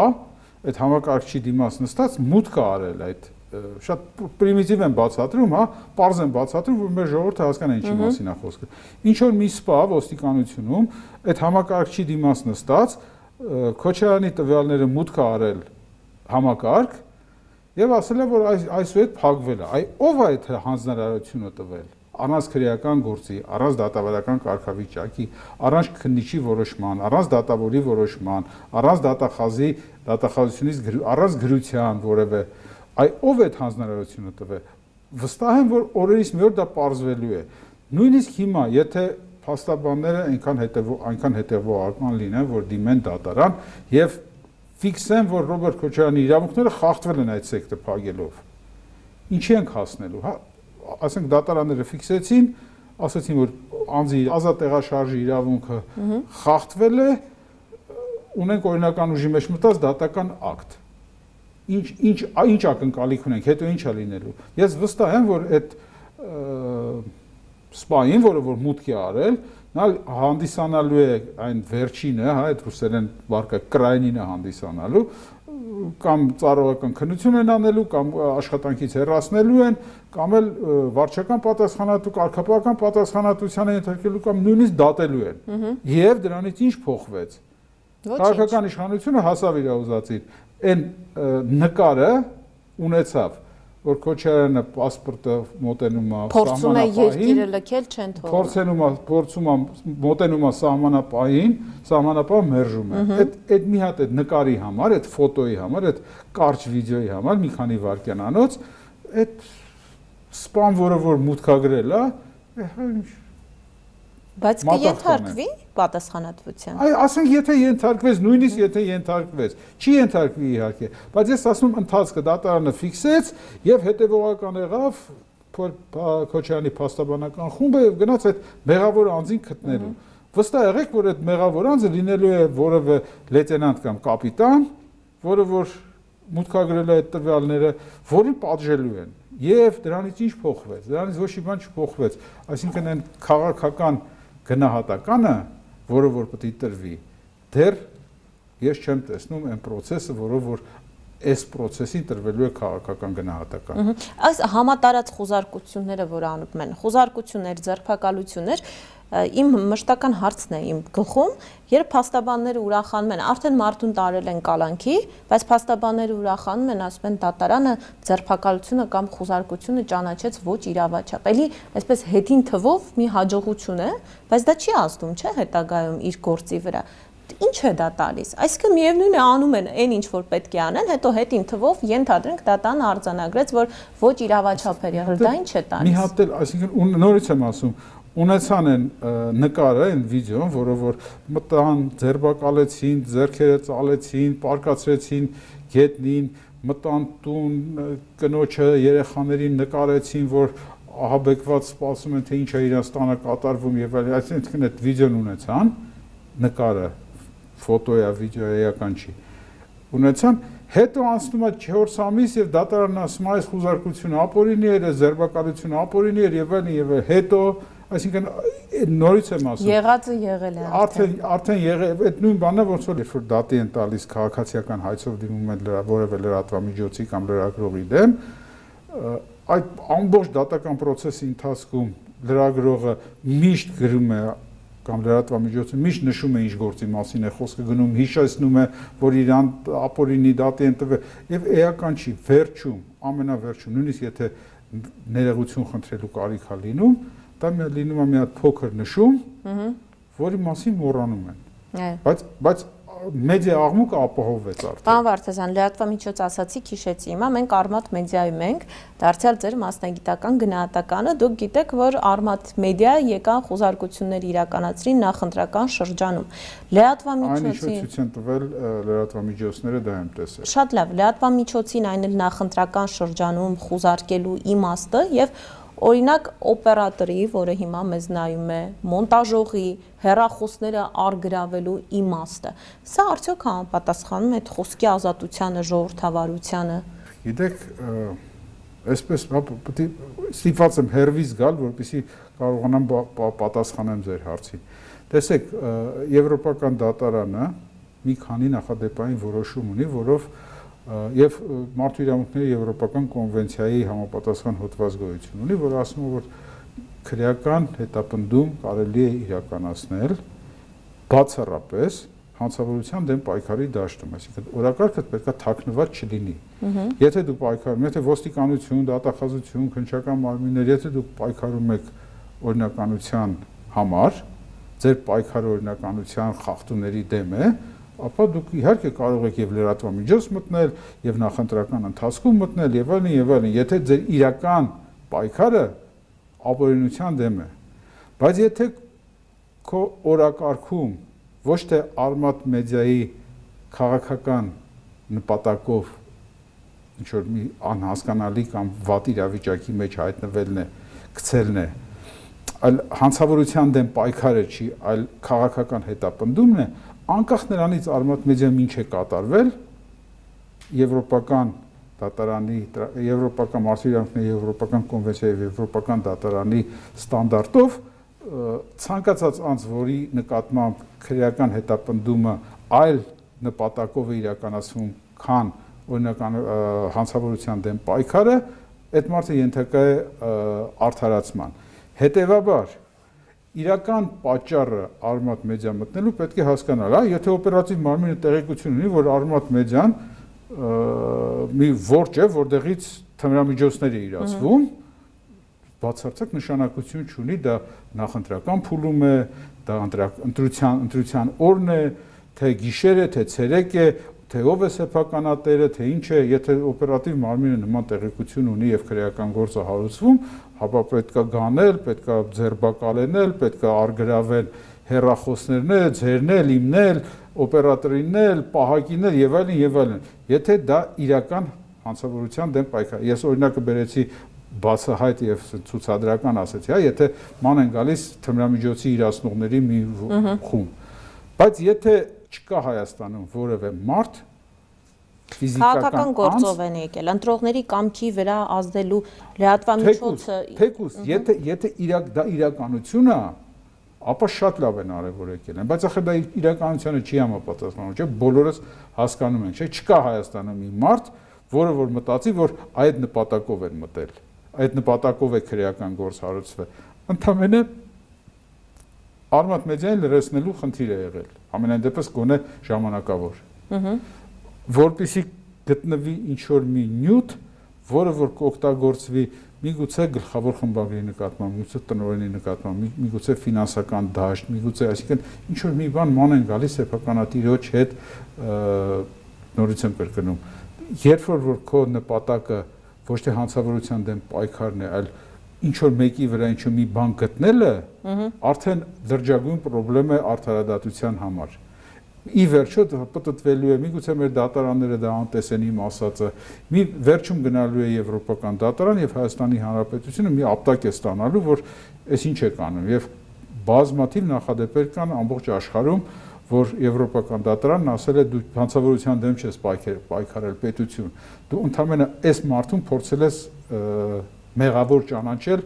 այդ համակարգչի դիմաց նստած մուտք է արել այդ շատ պրիմիտիվ են բացատրում, հա, պարզ են բացատրում, որ մեր ժողովուրդը հասկանա ինչի մասին է խոսքը։ Ինչ որ մի սպա ոստիկանությունում այդ համակարգչի դիմաց նստած Քոչարյանի տվյալները մուտք է արել համակարգ եւ ասել է, որ այսուհետ փակվել է։ Ով է այդ հանձնարարությունը տվել։ Առանց քրեական գործի, առանց դատավարական կարգավիճակի, առանց քննիչի որոշման, առանց դատավորի որոշման, առանց դատախազությունից առանց գրության որևէ ով է հանձնարարությունը տվել։ Վստահ եմ, որ օրերից մի օր դա պարզվելու է։ Նույնիսկ հիմա, եթե փաստաբանները այնքան հետևողական լինեն, որ դիմեն դատարան եւ ֆիքսեն, որ Ռոբերտ Քոչարյանի իրավունքները խախտվել են այդ սեկտը փակելով։ Ինչի ենք հասնելու, հա, ասենք դատարանները ֆիքսեցին, ասացին, որ անձի ազատ տեղաշարժի իրավունքը խախտվել է, ունենք օրինական ուժի մեջ մտած դատական ակտ։ Ինչ ակնկալիք ունենք, հետո ինչ է լինելու։ Ես վստահ եմ, որ այդ սպային, որը որ մուտք է արել, նա հանդիսանալու է այն վերջինը, հա, այդ ռուսերեն վարկը կրայնինը հանդիսանալու, կամ ծառայական քննություն են անելու, կամ աշխատանքից հեռացնելու են, կամ էլ վարչական պատասխանատու, կարգապահական պատասխանատվության են ենթարկելու, կամ նույնիսկ դատելու են։ Եվ դրանից ինչ փոխվեց։ Քաղաքական իշխանությունը հասավ իր ուզածին, այն նկարը ունեցավ, որ Քոչարյանը պասպորտը մոտենում է փորձում է երկիրը լքել, չեն թողնում։ Փորձում է մոտենում է սահմանապահին, սահմանապահը մերժում է։ Այդ մի հատ այդ նկարի համար, այդ ֆոտոյի համար, այդ կարճ վիդեոյի համար մի քանի վայրկյանանոց այդ սպան, որը որ մուտքագրել է, բայց կենթարկվի պատասխանատվության։ Այ ասենք եթե ենթարկվեց, նույնիսկ եթե ենթարկվեց, չի ենթարկվի իհարկե, բայց ես ասում ընթացքը դատարանը ֆիքսեց եւ հետեւողական եղավ Քոչարյանի փաստաբանական խումբը եւ գնաց այդ մեղավոր անձին գտնելու։ Վստահ եղեք, որ այդ մեղավոր անձը լինելու է որևէ լեյտենանտ կամ կապիտան, որը որ մուտքագրել է այդ տվյալները, որին պատժելու են։ Եվ դրանից ինչ փոխվեց։ Դրանից ոչ մի բան չփոխվեց։ Այսինքն այն քաղաքական գնահատականը, որը որ պետք է տրվի, դեռ ես չեմ տեսնում այն process-ը, որով որ այս process-ին տրվելու է քաղաքական գնահատական։ Այս համատարած խոզարկությունները, որ անում են, խոզարկություններ, ձերբակալություններ, իմ մշտական հարցն է իմ գլխում, երբ փաստաբանները ուրախանում են, արդեն մարդուն տարել են կալանքի, բայց փաստաբանները ուրախանում են, ասում են դատարանը ձերբակալությունը կամ խոզարկությունը ճանաչեց ոչ իրավաչափ։ Էլի այսպես հետին թվով մի հաջողություն է, բայց դա չի ազդում, չէ՞, հետագայում իր գործի վրա։ Ինչ է դա տալիս։ Այսինքն միևնույն է անում են այն ինչ որ պետք է անեն, հետո հետին թվով ենթադրենք դատան արձանագրեց, որ ոչ իրավաչափ էր եղել, դա ինչ է տալիս։ Մի հատ էլ, այսինքն նորից եմ ասում, ունեցան են նկարը, այն վիդեոն, որը որ մտան, ձերբակալեցին, ձեռքերը ծալեցին, պարկացրեցին գետնին, մտան տուն, կնոջը, երեխաներին նկարեցին, որ ահաբեկված սպասում են, թե ինչ է իրենց տանը կատարվում եւ այլն, այսինքն այդ վիդեոն ունեցան, նկարը, ֆոտոյա, վիդեոյա էական չի։ Ունեցան, հետո անցնում է 4 ամիս եւ դատարանն ասում է այս խոզարկությունը ապօրինի էր, ձերբակալությունը ապօրինի էր եւ այլն, հետո այսինքն նորից եմ ասում եղածը եղել է արդեն եղել այդ նույն բանն է ոնց որ երբ որ դատի են տալիս քաղաքացիական հայցով դիմում են որևէ լրատվամիջոցի կամ լրագրողի դեմ այդ ամբողջ դատական process-ի ընթացքում լրագրողը միշտ գրում է կամ լրատվամիջոցը միշտ նշում է ինչ գործի մասին է խոսքը գնում հիշեցնում է որ իրան ապօրինի դատի են տվել եւ էական չի վերջում ամենավերջում նույնիսկ եթե ներողություն խնդրելու կարիք է լինում դա լինում է մի հատ փոքր նշում, որի մասին մոռանում են։ Բայց մեդիա աղմուկը ապահովվեց արդեն։ Պարոն Վարդազյան, լրատվամիջոց ասացիք, հիշեցի հիմա, մենք Արմատ մեդիայում ենք, դարձյալ ձեր մասնագիտական գնահատականը, դուք գիտեք, որ Արմատ մեդիա եկան խոզարկություններ իրականացրին նախընտրական շրջանում։ Լրատվամիջոցին այն ցույց են տվել լրատվամիջոցները դա եմ տեսել։ Շատ լավ, լրատվամիջոցին այն էլ նախընտրական շրջանում խոզարկելու իմաստը եւ օրինակ օպերատորի, որը հիմա մեզ նայում է, մոնտաժողի, հեռախոսները արգրավելու իմաստը։ Սա արդյոք համապատասխանում է այդ խոսքի ազատությանը, ժողովրդավարությանը։ Գիտեք, այսպես պետք է ստիպված եմ հերվից գալ, որպեսզի կարողանամ պատասխանեմ ձեր հարցին։ Տեսեք, Եվրոպական դատարանը մի քանի նախադեպային որոշում ունի, որով եւ մարդու իրավունքների եվրոպական կոնվենցիայի համապատասխան հոդված գոյություն ունի, որը ասում է, որ քրեական հետապնդում կարելի է իրականացնել բացառապես հանցավորության դեմ պայքարի դաշտում, այսինքն օրակարգը պետք է թաքնված չլինի։ Եթե դուք պայքարում, եթե ոստիկանություն, դատախազություն, քննչական մարմիններ, եթե դուք պայքարում եք օրինականության համար, ձեր պայքարը օրինականության խախտումների դեմ է, ապա դուք իհարկե կարող եք եւ լրատվամիջոց մտնել եւ նախընտրական ընթացքում մտնել եւ այլն, եթե ձեր իրական պայքարը ապօրինության դեմ է։ Բայց եթե քո օրակարգում ոչ թե Արմատ մեդիայի քաղաքական նպատակով ինչ որ մի անհասկանալի կամ վատ իրավիճակի մեջ հայտնվելն է, գցելն է, այլ հանցավորության դեմ պայքարը չի, այլ քաղաքական հետապնդումն է, անկախ նրանից Արմատ մեդիայում ինչ է կատարվել, եվրոպական դատարանի, եվրոպական մարդու իրավունքների եվրոպական կոնվենցիայի եւ եվրոպական դատարանի ստանդարտով ցանկացած անձ, որի նկատմամբ քրեական հետապնդումը այլ նպատակով է իրականացվում, քան օրինակ հանցավորության դեմ պայքարը, այդ մարդը ենթակա է արդարացման։ Հետևաբար, իրական պատճառը Արմատ մեդիա մտնելու պետք է հասկանալ, եթե օպերատիվ մարմինը տեղեկություն ունի, որ Արմատ մեդիան մի որջ է, որտեղից թմրամիջոցներ է իրացվում, բացարձակ նշանակություն չունի, դա նախընտրական փուլում է, դա ընտրության օրն է, թե գիշեր է, թե ցերեկ է, թե ով է սեփականատերը, թե ինչ է, եթե օպերատիվ մարմինը նման տեղեկություն ունի եւ քրեական գործ է հարուցվում, ապա պետքա գանել, պետքա ձերբակալել, պետքա արգրավել հեռախոսներն, ձերնել, իմնել, օպերատորիննել, պահակինել եւ այլն եւ այլն։ Եթե դա իրական հանցավորության դեմ պայքար։ Ես օրինակը բերեցի բացահայտ եւ ցուցադրական ասեցի, եթե ման են գալիս թմրամիջոցի իրացնողների մի խումբ։ Բայց եթե չկա Հայաստանում որևէ մարդ քաղաքական գործով են եկել, ընտրողների կամքի վրա ազդելու լրատվամիջոցը թեկուզ, եթե դա իրականություն է, ապա շատ լավ են արևոր եկել են, բայց ախր դա իրականությանը չի համապատասխանում, չէ՞, բոլորս հասկանում ենք, չէ՞, չկա Հայաստանում մի մարդ, որը որ մտածի, որ այդ նպատակով են մտել, այդ նպատակով է քրեական գործ հարուցվել։ Ընդամենը Արմատ մեդիային լրացնելու խնդիր է եղել, ամենայն դեպս գոնե ժամանակավոր։ Որպեսզի գտնվի ինչ-որ մի նյութ, որը որ կօգտագործվի միգուցե գլխավոր խմբագրի նկատմամբ, միգուցե տնօրենի նկատմամբ, միգուցե ֆինանսական դաշտ, միգուցե, այսինքն ինչ-որ մի բան ման են գալիս սեփականատիրոջ հետ նորից եմ կրկնում։ Երբ որ քո նպատակը ոչ թե հանցավորության դեմ պայքարն է, այլ ինչ-որ մեկի վրա ինչ-որ մի բան գտնելը, արդեն լրջագույն խնդրեմ է արդարադատության համար։ Ի վերջո պատտվելու է, միգուցե մեր դատարանները դա անտեսեն իմ ասածը, մի վերջում գնալու է եվրոպական դատարան եւ Հայաստանի Հանրապետությունը մի ապտակ է ստանալու, որ այս ինչ է կանում եւ բազմաթիվ նախադեպեր կան ամբողջ աշխարհում, որ եվրոպական դատարանն ասել է դու հանցավորության դեմ չես պայքարել պետություն, դու ընդհանրապես այս մարդուն փորձել ես մեղավոր ճանաչել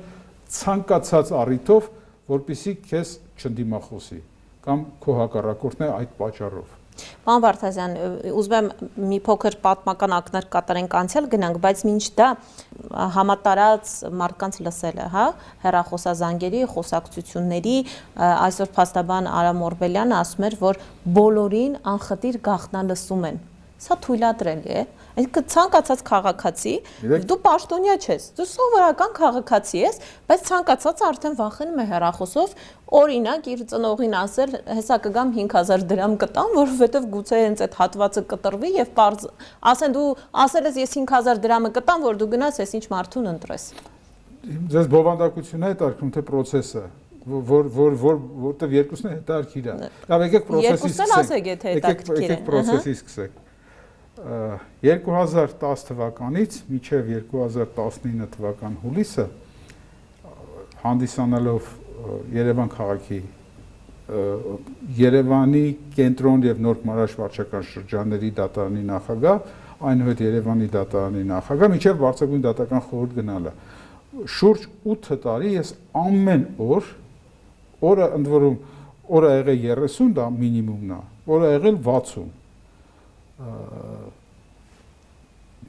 ցանկացած առիթով, որպեսզի քեզ չընդդիմախոսի կամ քո հակառակորդն է այդ պատճառով։ Պարոն Վարդազյան, ուզում եմ մի փոքր պատմական ակնարկ կատարենք անցյալ գնանք, բայց մինչ դա համատարած մարդկանց լսելը, հա, հեռախոսազանգերի, խոսակցությունների, այսօր փաստաբան Արամ Օրբելյանը ասում էր, որ բոլորին անխտիր գաղտնալսում են։ Սա թույլատրելի է։ Այսինքն ցանկացած քաղաքացի, դու պաշտոնյա չես, դու սովորական քաղաքացի ես, բայց ցանկացած արդեն վախենում է հեռախոսով, օրինակ իր ծնողին ասել, հեսա կգամ 5000 դրամ կտամ, որովհետև գուցե հենց այդ հատվածը կտրվի եւ ասեն դու ասել ես ես 5000 դրամը կտամ, որ դու գնաս ես ինչ մարդուն ընտրես։ Ձեզ բովանդակությունն է հետարքում թե process-ը, որտեղ երկուսն է հետարքիր է։ Լավ, եկեք process-ից սկսենք։ Երկուսն ասեք, եթե հետարքիր է։ Եկեք process-ից սկսենք։ 2010 թվականից մինչև 2019 թվական հուլիսը հանդիսանալով Երևան քաղաքի Երևանի կենտրոն եւ Նոր Մարաշ վարչական շրջանների դատարանի նախագահ, այնուհետ Երևանի դատարանի նախագահ, մինչև Վարչագույն դատական խորհուրդ գնալը։ Շուրջ 8 տարի ես ամեն օրը ընդ որում օրը եղել 30, դա մինիմումն է, օրը եղել 60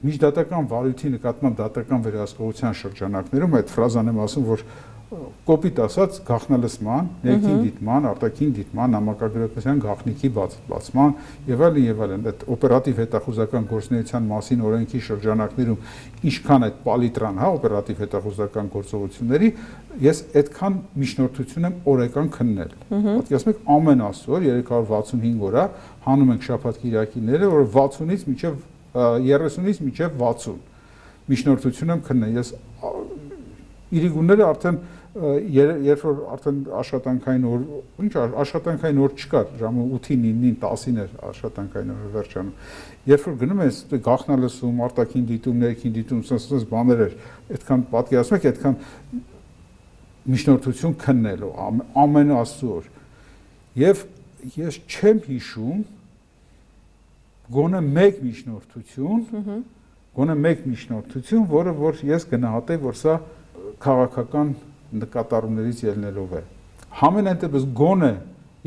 միջդատական վարույթի նկատմամբ դատական վերահսկողության շրջանակներում այդ ֆրազան եմ ասում, որ կոպիտ ասած գաղտնալսման, ներքին դիտման, արտաքին դիտման, նամակագրական գաղտնիքի բացման եւ այլն, այդ օպերատիվ հետախուզական գործունեության մասին օրենքի շրջանակներում ինչքան այդ պալիտրան, հա, օպերատիվ հետախուզական գործողությունների, ես այդքան միջնորդություն եմ օրական քննել։ Պատկերացնում եք ամեն աստծո 365 օր, հանում ենք շաբաթ-կիրակիները, որ 60-ից մինչև 30-ից մինչև 60 միջնորդություն եմ քննել։ Ես իրիգունները արդեն երբ որ արդեն աշխատանքային օր, ինչ աշխատանքային օր չկար, ժամը 8-ին, 9-ին, 10-ին էր աշխատանքային օրը վերջանում։ Երբ որ գնում ես գաղտնալսում, արտաքին դիտում, ներքին դիտում, sense բաներ էր, այդքան պատկերացնում եք, այդքան միջնորդություն քննելու ամեն աստծո օր։ Եվ ես չեմ հիշում գոնե մեկ միջնորդություն, որը որ ես գնահատեի, որ սա քաղաքական նկատառումներից ելնելով է։ Համենայն դեպս գոնե,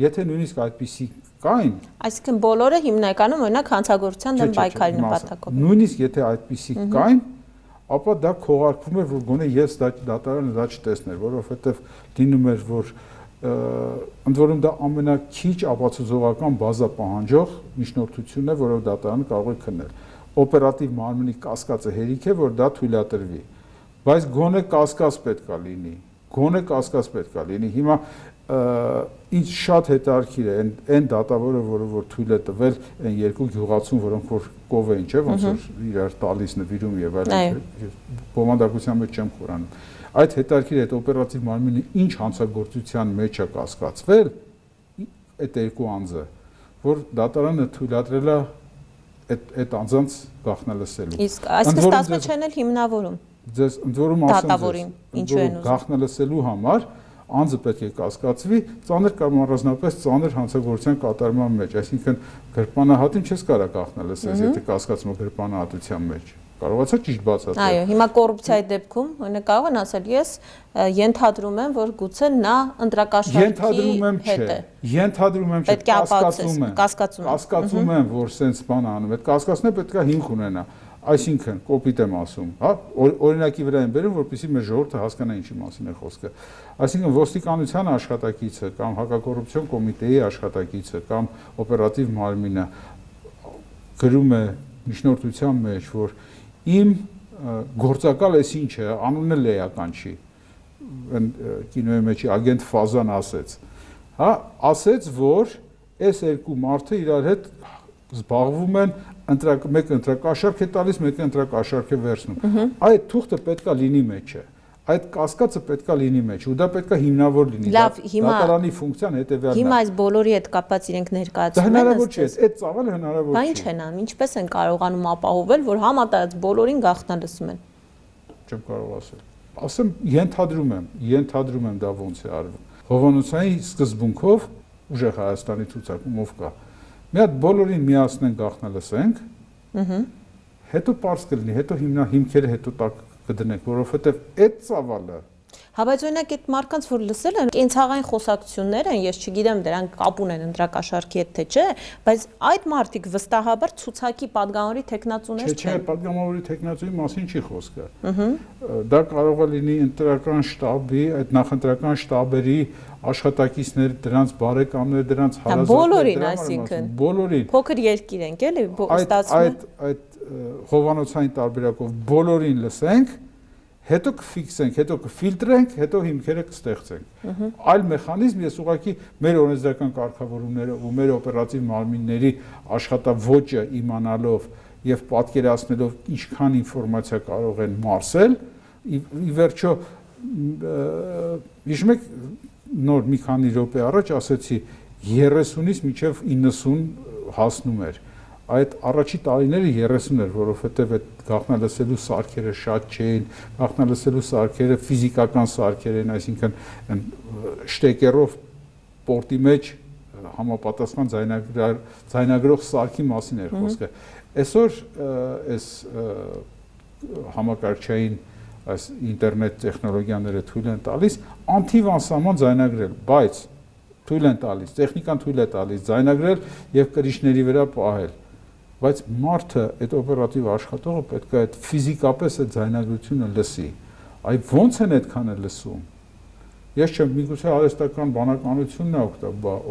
եթե նույնիսկ այդպիսի կային, այսինքն բոլորը հիմնականում օրինակ հանցագործության դեմ պայքարի նպատակով։ Նույնիսկ եթե այդպիսի կային, ապա դա քողարկվում էր, որ գոնե ես դատարանը դա չտեսներ, որովհետև լինում էր, որ ընդ որում դա ամենաքիչ ապացուցողական բազա պահանջող միջնորդությունն է, որով դատարանը կարող է քննել։ Օպերատիվ մարմնի կասկածը հերիք է, որ դա թույլատրվի, բայց գոնե կասկած պետք է լինի։ Հիմա ինչ շատ հետաքրքիր է այն դատավորը, որ թույլ է տվել այն երկու գյուղացուն, որոնք որ կով էին, չէ՞, ոնց որ իրար տալիս նվիրում եւ այլն, բովանդակության մեջ չեմ խորանում։ Այդ հետաքրքիր է այդ օպերատիվ մարմինը ինչ հանցագործության մեջ է կասկածվել, այդ երկու անձը, որ դատարանը թույլատրել է այդ անձանց գաղտնալսելու։ Իսկ այսպես ստացվում չեն էլ հիմնավորում։ Ձեզ ընդ որում ասեմ, դատավորին ինչու են ուզում գաղտնալսելու համար անձը պետք է կասկածվի ծանր կամ առանձնապես ծանր հանցագործության կատարման մեջ, այսինքն գրպանահատին չես կարող գաղտնալսես, եթե կասկածում ես գրպանահատության մեջ։ Կարողացա ճիշտ բացատրել։ Այո, հիմա կոռուպցիայի դեպքում օրինակ կարող են ասել, ես ենթադրում եմ, որ գուցե նա ընտրակաշառքի հետ է։ Ենթադրում եմ, պետք է կասկածում եմ, որ սենց բան անում, այդ կասկածն է պետք է հիմք ունենա։ Այսինքն, կոպիտ եմ ասում, հա, օրինակի վրա եմ բերում, որպեսզի մեր ժողովուրդը հասկանա ինչի մասին է խոսքը։ Այսինքն ոստիկանության աշխատակիցը կամ հակակոռուպցիոն կոմիտեի աշխատակիցը կամ օպերատիվ մարմինը գրում է միջնորդության մեջ, որ իմ գործակալ էս ինչ է, անունը լեական չի։ Կինոյի մեջի ագենտ Ֆազան ասեց, հա, ասեց, որ այս երկու մարդը իրար հետ զբաղվում են մեկ ընտրակաշառք է տալիս, մեկը ընտրակաշառք է վերցնում։ Այդ թուղթը պետքա լինի մեջը։ Այդ կասկածը պետքա լինի մեջ, ու դա պետքա հիմնավոր լինի։ Դատարանի ֆունկցիան հետևյալն է։ Հիմա այս բոլորի հետ կապված իրենք ներկայացնում են։ Հնարավոր չէ, այդ ծավալը հնարավոր չէ։ Բա ինչ են անում, ինչպես են կարողանում ապահովել, որ համատարած բոլորին գաղտնալսում են։ Չեմ կարող ասել։ Ասեմ, ենթադրում եմ դա ոնց է արվում։ Հովանոցային սկզբունքով ուժեղ Հայաստանի ցուցակումով կա։ Մի հատ բոլորին միացնենք գաղտնալսենք, հետո պարզ կլինի, հետո հիմքերը հետո տակ կդնենք, որովհետև այդ ծավալը։ Հա, բայց օրինակ այդ մարդկանց, որ լսել են, կենցաղային խոսակցություններ են, ես չգիտեմ դրանք կապ ունեն ընտրակաշառքի հետ թե չէ, բայց այդ մարդիկ վստահաբար ցուցակի падգամավորի տեխնացուներ չեն։ Չէ, падգամավորի տեխնացուի մասին չի խոսքը։ Դա կարող է լինի ընտրական շտաբի, այդ նախընտրական շտաբերի աշխատակիցներ, դրանց բարեկամներ, դրանց հարազատներ, բոլորին, այսինքն բոլորին։ Փոքր երկիր ենք, էլի, ստացվում է։ Այդ հովանոցային տարբերակով բոլորին լսենք, հետո կֆիքսենք, հետո կֆիլտրենք, հետո հիմքերը կստեղծենք։ Այլ մեխանիզմ ես ուղղակի մեր օրենսդրական կարգավորումները ու մեր օպերատիվ մարմինների աշխատավոճը իմանալով եւ պատկերացնելով ինչքան ինֆորմացիա կարող են մարսել, ի վերջո հիշում եք նոր մի քանի րոպե առաջ ասեցի 30-ից մինչև 90 հասնում էր։ Այդ առաջի տարիները 30 էր, որովհետև այդ գաղտնալսելու սարքերը շատ չէին, գաղտնալսելու սարքերը ֆիզիկական սարքեր են, այսինքն շտեկերով պորտի մեջ համապատասխան ձայնագրող սարքի մասին էր խոսքը։ Այսօր այս համակարգչային այս ինտերնետ տեխնոլոգիաները թույլ են տալիս անթիվ անսահման ձայնագրել, բայց թույլ են տալիս, տեխնիկան թույլ է տալիս ձայնագրել եւ կրիչների վրա պահել, բայց մարդը այդ օպերատիվ աշխատողը պետք է այդ ֆիզիկապես այդ ձայնագրությունը լսի, այ ո՞նց են այդքանը լսում։ Ես չեմ, միգուցե արհեստական բանականությունն է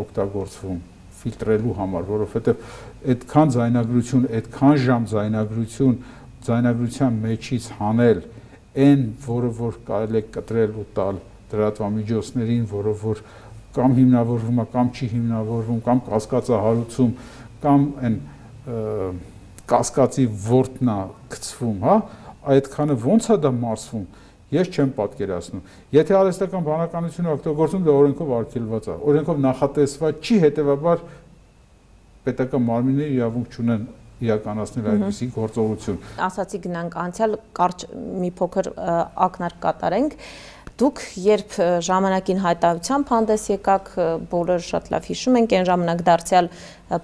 օգտագործվում ֆիլտրելու համար, որովհետեւ այդքան ձայնագրություն, այդքան ժամ ձայնագրության մեջից հանել այն, որը որ կարելի է կտրել ու տալ դրատվամիջոցներին, որը որ կամ հիմնավորվում է, կամ չի հիմնավորվում, կամ կասկածահարուցում, կամ այն կասկածի ворտնա գցվում, հա, այդքանը ո՞նց է դա մարսվում։ Ես չեմ պատկերացնում։ Եթե արհեստական բանականությունը օգտագործում, դա օրենքով արգելված է, օրենքով նախատեսված չի, հետևաբար պետական մարմինները իրավունք չունեն իրականացնել այդպիսի գործողություն։ Ասացի գնանք անցյալ կարճ մի փոքր ակնարկ կատարենք։ Դուք երբ ժամանակին հայտարարությամբ հանդես եկաք, բոլորը շատ լավ հիշում ենք, այն ժամանակ դարձյալ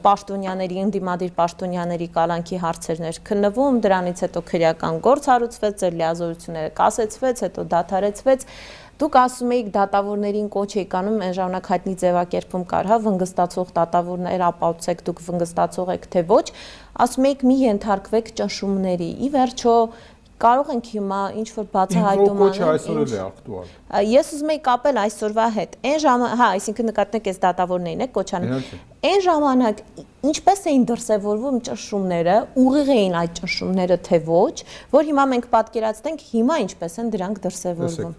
պաշտոնյաների, ընդդիմադիր պաշտոնյաների կալանքի հարցերն էր քննվում, դրանից հետո քրեական գործ հարուցվեց, ձեր լիազորությունները կասեցվեց, հետո դադարեցվեց։ Դուք ասում էիք դատավորներին կոչ եք անում, այն ժամանակ հայտնի ձևակերպում կար, հա, վնգստացող դատավորներ ապացուցեք, դուք վնգստացող եք թե ոչ, ասում էիք մի ենթարկվեք ճնշումների։ Ի վերջո կարող ենք հիմա ինչ-որ բացահայտում անել։ Ես ուզում եի կապել այսօրվա հետ։ Հա, այսինքն նկատենք այս դատավորներին եք կոչանում։ Այն ժամանակ ինչպես էին դրսևորվում ճնշումները, ուղիղ էին այդ ճնշումները թե ոչ, որ հիմա մենք պատկերացնենք հիմա ինչպես են դրանք դրսևորվում։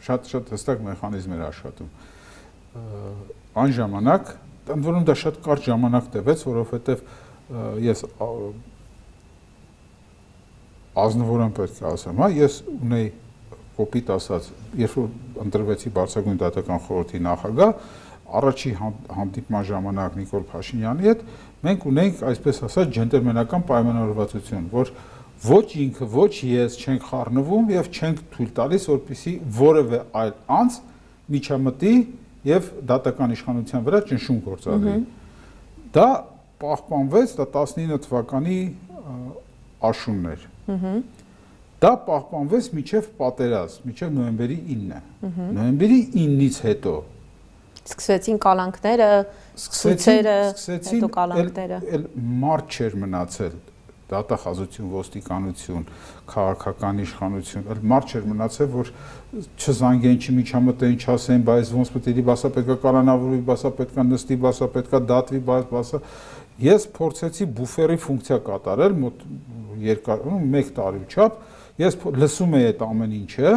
Շատ հստակ մեխանիզմ էր աշխատում։ Այն ժամանակ, ընդ որում դա շատ կարճ ժամանակ տևեց, որովհետև ես ազնվորեն պետք է ասեմ, հա, ես ունեի կոպիտ ասած, երբ որ ընտրվեցի Բարձրագույն դատական խորհրդի նախագահ, առաջի հանդիպման ժամանակ Նիկոլ Փաշինյանի հետ մենք ունենք, այսպես ասած, ջենտլմենական պայմանավորվածություն, որ ոչ ինքը, ոչ ես չենք խառնվում եւ չենք թույլ տալիս, որպեսզի որևէ այլ անձ միջամտի եւ դատական իշխանության վրա ճնշում գործադրի։ Դա պահպանվեց, դա 19 թվականի աշունն էր։ Դա պահպանվեց մինչև պատերազմ, մինչև նոյեմբերի 9-ը։ Նոյեմբերի 9-ից հետո սկսվեցին կալանքները, ցույցերը, հետո կալանքները։ Մարդ չէր մնացել դատախազություն, ոստիկանություն, քաղաքական իշխանություն, մարդ չէր մնացել, որ չզանգեն, չմիջամտեն, չասեն, բայց ոնց պետք է բասա պետքա կալանավորվի, բասա պետքա նստի, բասա պետքա դատվի, բասա։ Ես փորձեցի բուֆերի ֆունկցիա կատարել մոտ երկար 1 տարի չափ, ես լսում էի այդ ամեն ինչը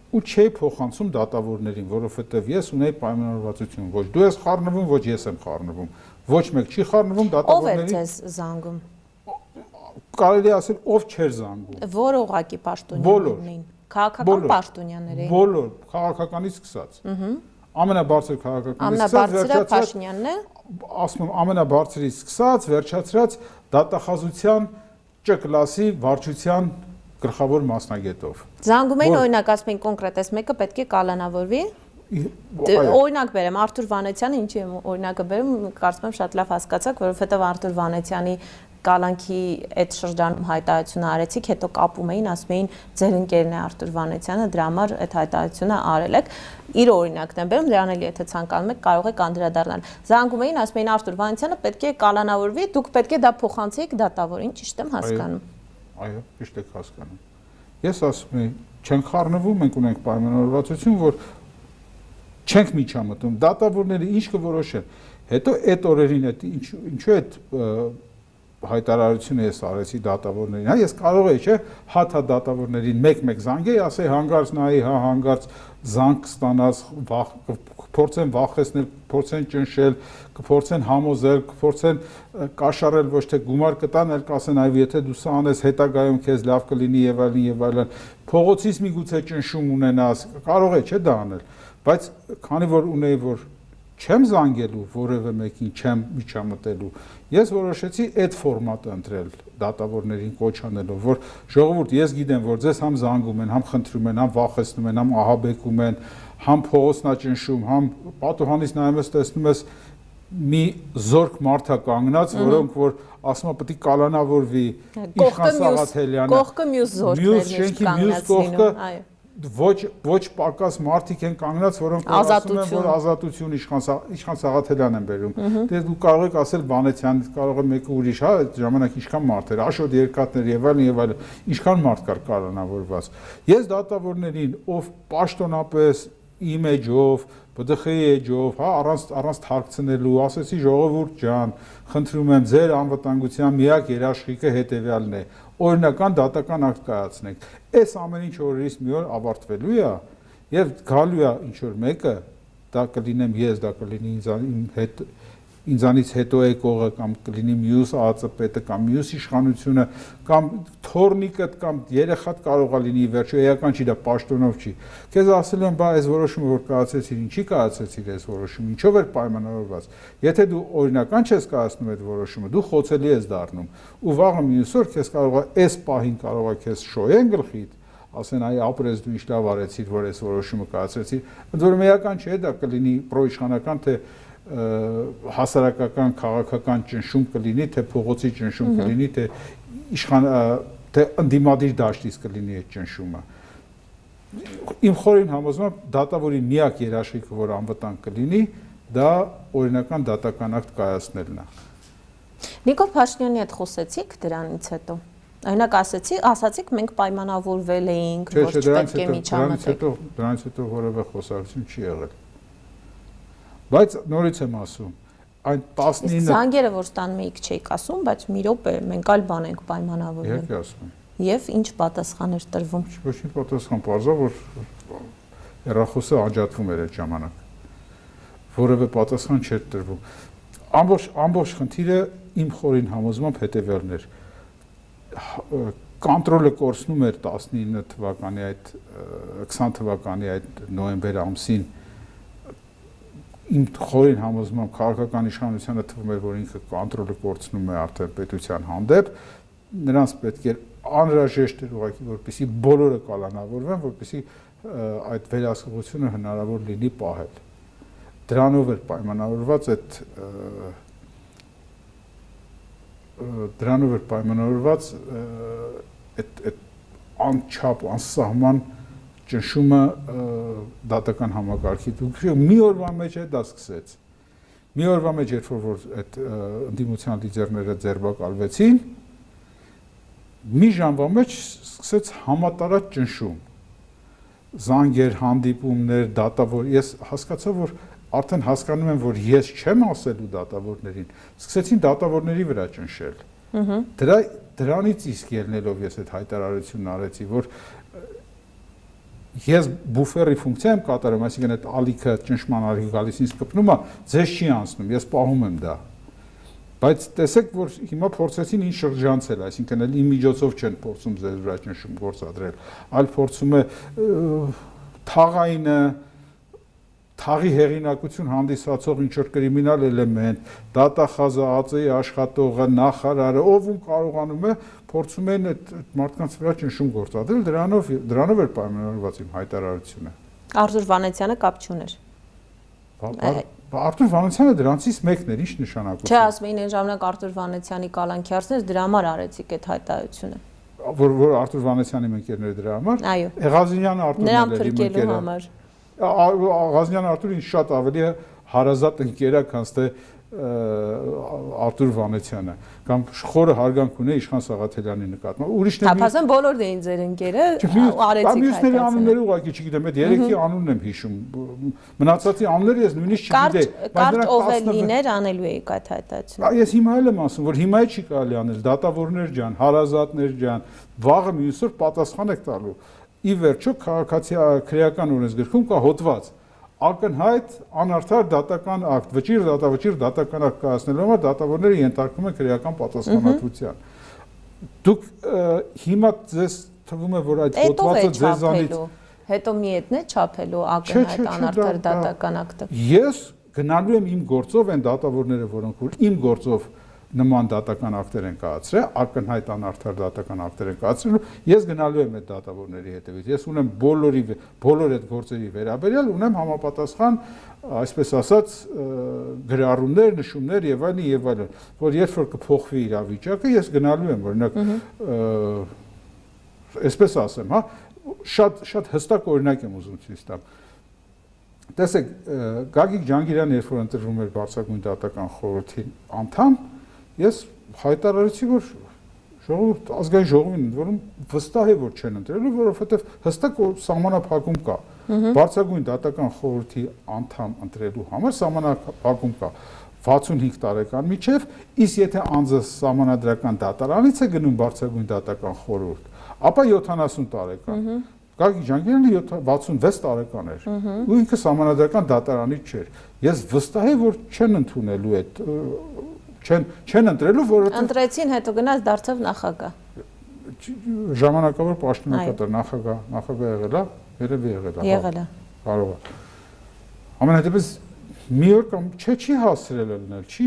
ու չէի փոխանցում դատավորներին, որովհետև ես ունեի պայմանավորվածություն, ոչ դու ես խառնվում, ոչ ես եմ խառնվում, ոչ մեկ չի խառնվում դատավորներին։ Ով էր ձեզ զանգում։ Կարելի ասել ով չէր զանգում։ Որ ուղակի պաշտոնյաներն էին։ Քաղաքական պաշտոնյաներ էին։ Բոլոր, քաղաքականից սկսած։ Ամենաբարձր քաղաքականից ամենաբարձրը Փաշինյանն է։ Ասում եմ ամենաբարձրից սկսած, վերջացրած դատախազության Չ կլասի վարչության գլխավոր մասնագետով։ Զանգում էին օրինակ ասում են կոնկրետ այս մեկը պետք է կալանավորվի։ Օրինակ բերեմ Արթուր Վանեցյանը, ինչի եմ օրինակը բերում, կարծում եմ շատ լավ հասկացաք, որովհետև Արթուր Վանեցյանի կալանքի այդ շրջանում հայտարարությունը արեցիք, հետո կապում էին, ասում էին ձեր ընկերն է Արթուր Վանեցյանը, դրա համար այդ հայտարարությունը արել եք։ Իր օրինակն եմ բերում, դրան էլ եթե ցանկանում եք կարող եք անդրադառնալ։ Զանգում էին, ասում էին Արթուր Վանեցյանը պետք է կալանավորվի, դուք պետք է դա փոխանցեիք դատավորին, ճիշտ եմ հասկանում։ Այո, ճիշտ եք հասկանում։ Ես ասում եմ, չենք խառնվում, մենք ունենք պայմանավորվածություն, որ չենք միջամտում, դատավորները ինչ կորոշեն։ Հետո այդ օրերին այդ ինչու այդ հայտարարությունը ես արեցի դատավորներին, հա ես կարող էի, չէ, հաթա դատավորներին մեկ-մեկ զանգեի, ասեի հանգարց նայի, հա հանգարց զանգ ստանաս, փորձեն վախեցնել, փորձեն ճնշել, կփորձեն համոզել, կփորձեն կաշառել, ոչ թե գումար կտան, այլ կասեն այ եթե դու սա անես, հետագայում քեզ լավ կլինի եւ այլն եւ այլն։ Փողոցից միգուցե ճնշում ունենաս, կարող է, չէ, դա անել, բայց քանի որ ունեի, որ չեմ զանգելու որևէ մեկին, չեմ միջամտելու, ես որոշեցի այդ ֆորմատը ընտրել դատավորներին կոչ անելով, որ ժողովուրդ, ես գիտեմ, որ ձեզ համ զանգում են, համ խնդրում են, համ վախեցնում են, համ ահաբեկում են, համ փողոցնաճնշում, համ պատուհանից նայում ես, տեսնում ես մի զորք մարդ է կանգնած, որոնք որ ասում է պետք է կալանավորվի Իշխան Սաղաթելյանը, կողքը մյուս զորքներն կանգնած լինում, ոչ պակաս մարդիկ են կանգնած, որոնք ասում են, որ ազատություն Իշխան Սաղաթելյան են բերում։ Դե դու կարող եք ասել Վանեցյան, կարող է մեկը ուրիշ, հա, այդ ժամանակ ինչքան մարդ էր, Աշոտ Երկաթներ եւ այլն, ինչքան մարդ կար կալանավորված։ Ես դատավորներին, ով պաշտոնապես իմեջով, ԲԴԽ-ի էջով, հա, առանց թարգցնելու, ասեցի ժողովուրդ ջան, խնդրում եմ ձեր անվտանգության միակ երաշխիքը հետեւյալն է։ Օրինական դատական ակտ կայացնենք։ Այս ամեն ինչ օրերից մի օր ավարտվելու է եւ գալու է ինչ որ մեկը, դա կլինեմ ես, դա կլինի իմ հետ ինձանից հետո եկողը կամ կլինի մյուս ԱԱԾ-պետը կամ մյուս իշխանությունը կամ թորնիկդ կամ երեխատ կարող է լինի վերջո էական չի դա պաշտոնով չի քեզ ասել են բա այս որոշումը որ կայացրեցիր ինչի կայացրեցիր այս որոշումը ինչով էր պայմանավորված եթե դու օրինական չես կայացնում այդ որոշումը դու խոցելի ես դառնում ու վաղը մյուս օր քեզ կարող է այս պահին կարող է քեզ շոյեն գլխիդ ասեն այ ապրես դու ինչ լավ արեցիր որ այս որոշումը կայացրեցիր ընդ որում էական չէ դա կլինի պրոիշխանական թե հասարակական քաղաքական ճնշում կլինի թե փողոցի ճնշում կլինի թե իշխան թե ընդդիմադիր դաշտից կլինի այդ ճնշումը իմ խորին համոզմամբ դատավորի միակ երաշխիքը որ անվտանգ կլինի դա օրինական դատական ակտ կայացնելն է Նիկոլ Փաշինյանի հետ խոսեցիք դրանից հետո Այնակ ասացիք մենք պայմանավորվել էինք որ չպետք է միջամտենք դրանից հետո որևէ խոսակցություն չի եղել Բայց նորից եմ ասում, այն 19 Զանգերը որ ստանում էիք չէիք ասում, բայց մի րոպե մենք այլ բան ենք պայմանավորվել։ Եկի ասում եմ։ Եվ ինչ պատասխան էր տրվում։ Ոչ մի պատասխան, բարձա որ հեռախոսը անջատվում էր այդ ժամանակ։ Որևէ պատասխան չէր տրվում։ Ամբողջ խնդիրը իմ խորին համոզմամբ հետևյալն էր։ Կոնտրոլը կորցնում էր 19 թվականի այդ 20 թվականի այդ նոյեմբեր ամսին Իմ խորին համոզմամբ քաղաքական իշխանությունը թվում էր, որ ինքը կոնտրոլը կորցնում է արդեն պետության հանդեպ, նրանց պետք է անհրաժեշտ էր ուղղակի, որպեսզի բոլորը կալանավորվեն, որպեսզի այդ վերահսկողությունը հնարավոր լինի պահել։ Դրանով էր պայմանավորված այդ անչափ, անսահման ճնշումը դատական համակարգի դուք մի օրվա մեջ է դա սկսեց մի օրվա մեջ երբ որ այդ ընդդիմության լիդերները ձերբակալվեցին մի ժամվա մեջ սկսեց համատարած ճնշում զանգեր հանդիպումներ դատավոր ես հասկացա որ արդեն հասկանում եմ որ ես չեմ ասելու դատավորներին սկսեցին դատավորների վրա ճնշել դրանից իսկ ելնելով ես այդ հայտարարությունն արեցի որ Ես բուֆերի ֆունկցիա եմ կատարում, այսինքն այդ ալիքը ճնշման ալիքը գալիս ինձ կպնում է, ձեզ չի անցնում, ես պահում եմ դա։ Բայց տեսեք, որ հիմա փորձեցին ինչ շրջանցել, այսինքն էլ իմ միջոցով չեն փորձում ձեզ վրա ճնշում գործադրել, այլ փորձում է թաղայինը թաղի հեղինակություն հանդիսացող ինչ-որ կրիմինալ էլեմենտ, դատախազը, ԱԱԾ-ի աշխատողը, նախարարը, ով ում կարողանում է, փորձում են այդ մարդկանց վրա ճնշում գործադրել, դրանով էր պայմանավորված իմ հայտարարությունը։ Արթուր Վանեցյանը կապ չուներ։ Արթուր Վանեցյանը դրանցից մեկն էր, ինչ նշանակություն։ Չէ, ասում էին այն ժամանակ Արթուր Վանեցյանի կալանքի հարցներ դրա համար արեցիք այդ հայտարարությունը։ Որ Արթուր Վանեցյանի ընկերները դրա համար։ Այո։ Եղազինյանը Արթուրն էր իմ ընկերը։ Ղազնյան Արթուրը ինձ շատ ավելի հարազատ ընկեր է, քան թե Արթուր Վանեցյանը կամ խորը հարգանք ունի Իշխան Սաղաթելյանի նկատմամբ։ Ուրիշները Թափազան բոլորն էին ձեր ընկերը, արեցիք մյուսների անունները ուղղակի չգիտեմ, այդ 3-ի անունն եմ հիշում։ Մնացածի անունները ես նույնիսկ չգիտեի, բայց ով է լիներ անելու էիք այդ հայտարարությունը։ Ես հիմա էլ եմ ասում, որ հիմա չի կարելի անել, դատավորներ ջան, հարազատներ ջան, վաղը մյուս օր պատասխան եք տալու։ Ի վերջո քաղաքացի քրեական օրենսգրքում կա հոդված ակնհայտ անարդար դատական ակտ վճիռ դատական ակտ կայացնելու համար դատավորները ենթարկվում են քրեական պատասխանատվության դուք հիմա ձեզ թվում է որ այդ հոդվածը ձեզանից հետո մի ետնե չափելու ակնհայտ անարդար դատական ակտը ես գնալու եմ իմ գործով այն դատավորները որոնք որ իմ գործով նման դատական ակտեր են կայացրել, ակնհայտ անարդար դատական ակտեր են կայացրել, ես գնալու եմ այդ դատավորների հետևից։ Ես ունեմ բոլոր այդ գործերի վերաբերյալ ունեմ համապատասխան, այսպես ասած, գրառումներ, նշումներ եւ այլն, որ երբ որ կփոխվի իրավիճակը, ես գնալու եմ, օրինակ, այսպես ասեմ, հա, շատ հստակ օրինակ եմ ուզում ցույց տալ։ Տեսեք, Գագիկ Ջանգիրյանը երբ որ ընտրվում էր Բարձրագույն դատական խորհրդի անդամ, ես հայտարարեցի, որ ազգային ժողովին որում վստահ է, որ չեն ընտրելու, որովհետև հստակ սահմանափակում կա։ Բարձրագույն դատական խորհրդի անդամ ընտրելու համար սահմանափակում կա 65 տարեկան միջև, իսկ եթե անձը սահմանադրական դատարանից է գնում Բարձրագույն դատական խորհուրդ, ապա 70 տարեկան։ Գագիկ Ջանգիրյանը 66 տարեկան էր։ Ու ինքը համանդրական դատարանից չէր։ Ես վստահ եմ, որ չեն ընդունելու այդ չեն ընտրելու, որովհետեւ ընտրեցին, հետո գնաց դարձավ նախագահ։ Ժամանակավոր պաշտոնակատար նախագահ եղել է, երևի եղել է։ Եղել է։ Կարող է։ Ամենատեպս մի օր կամ չի հասցրել լինել, չի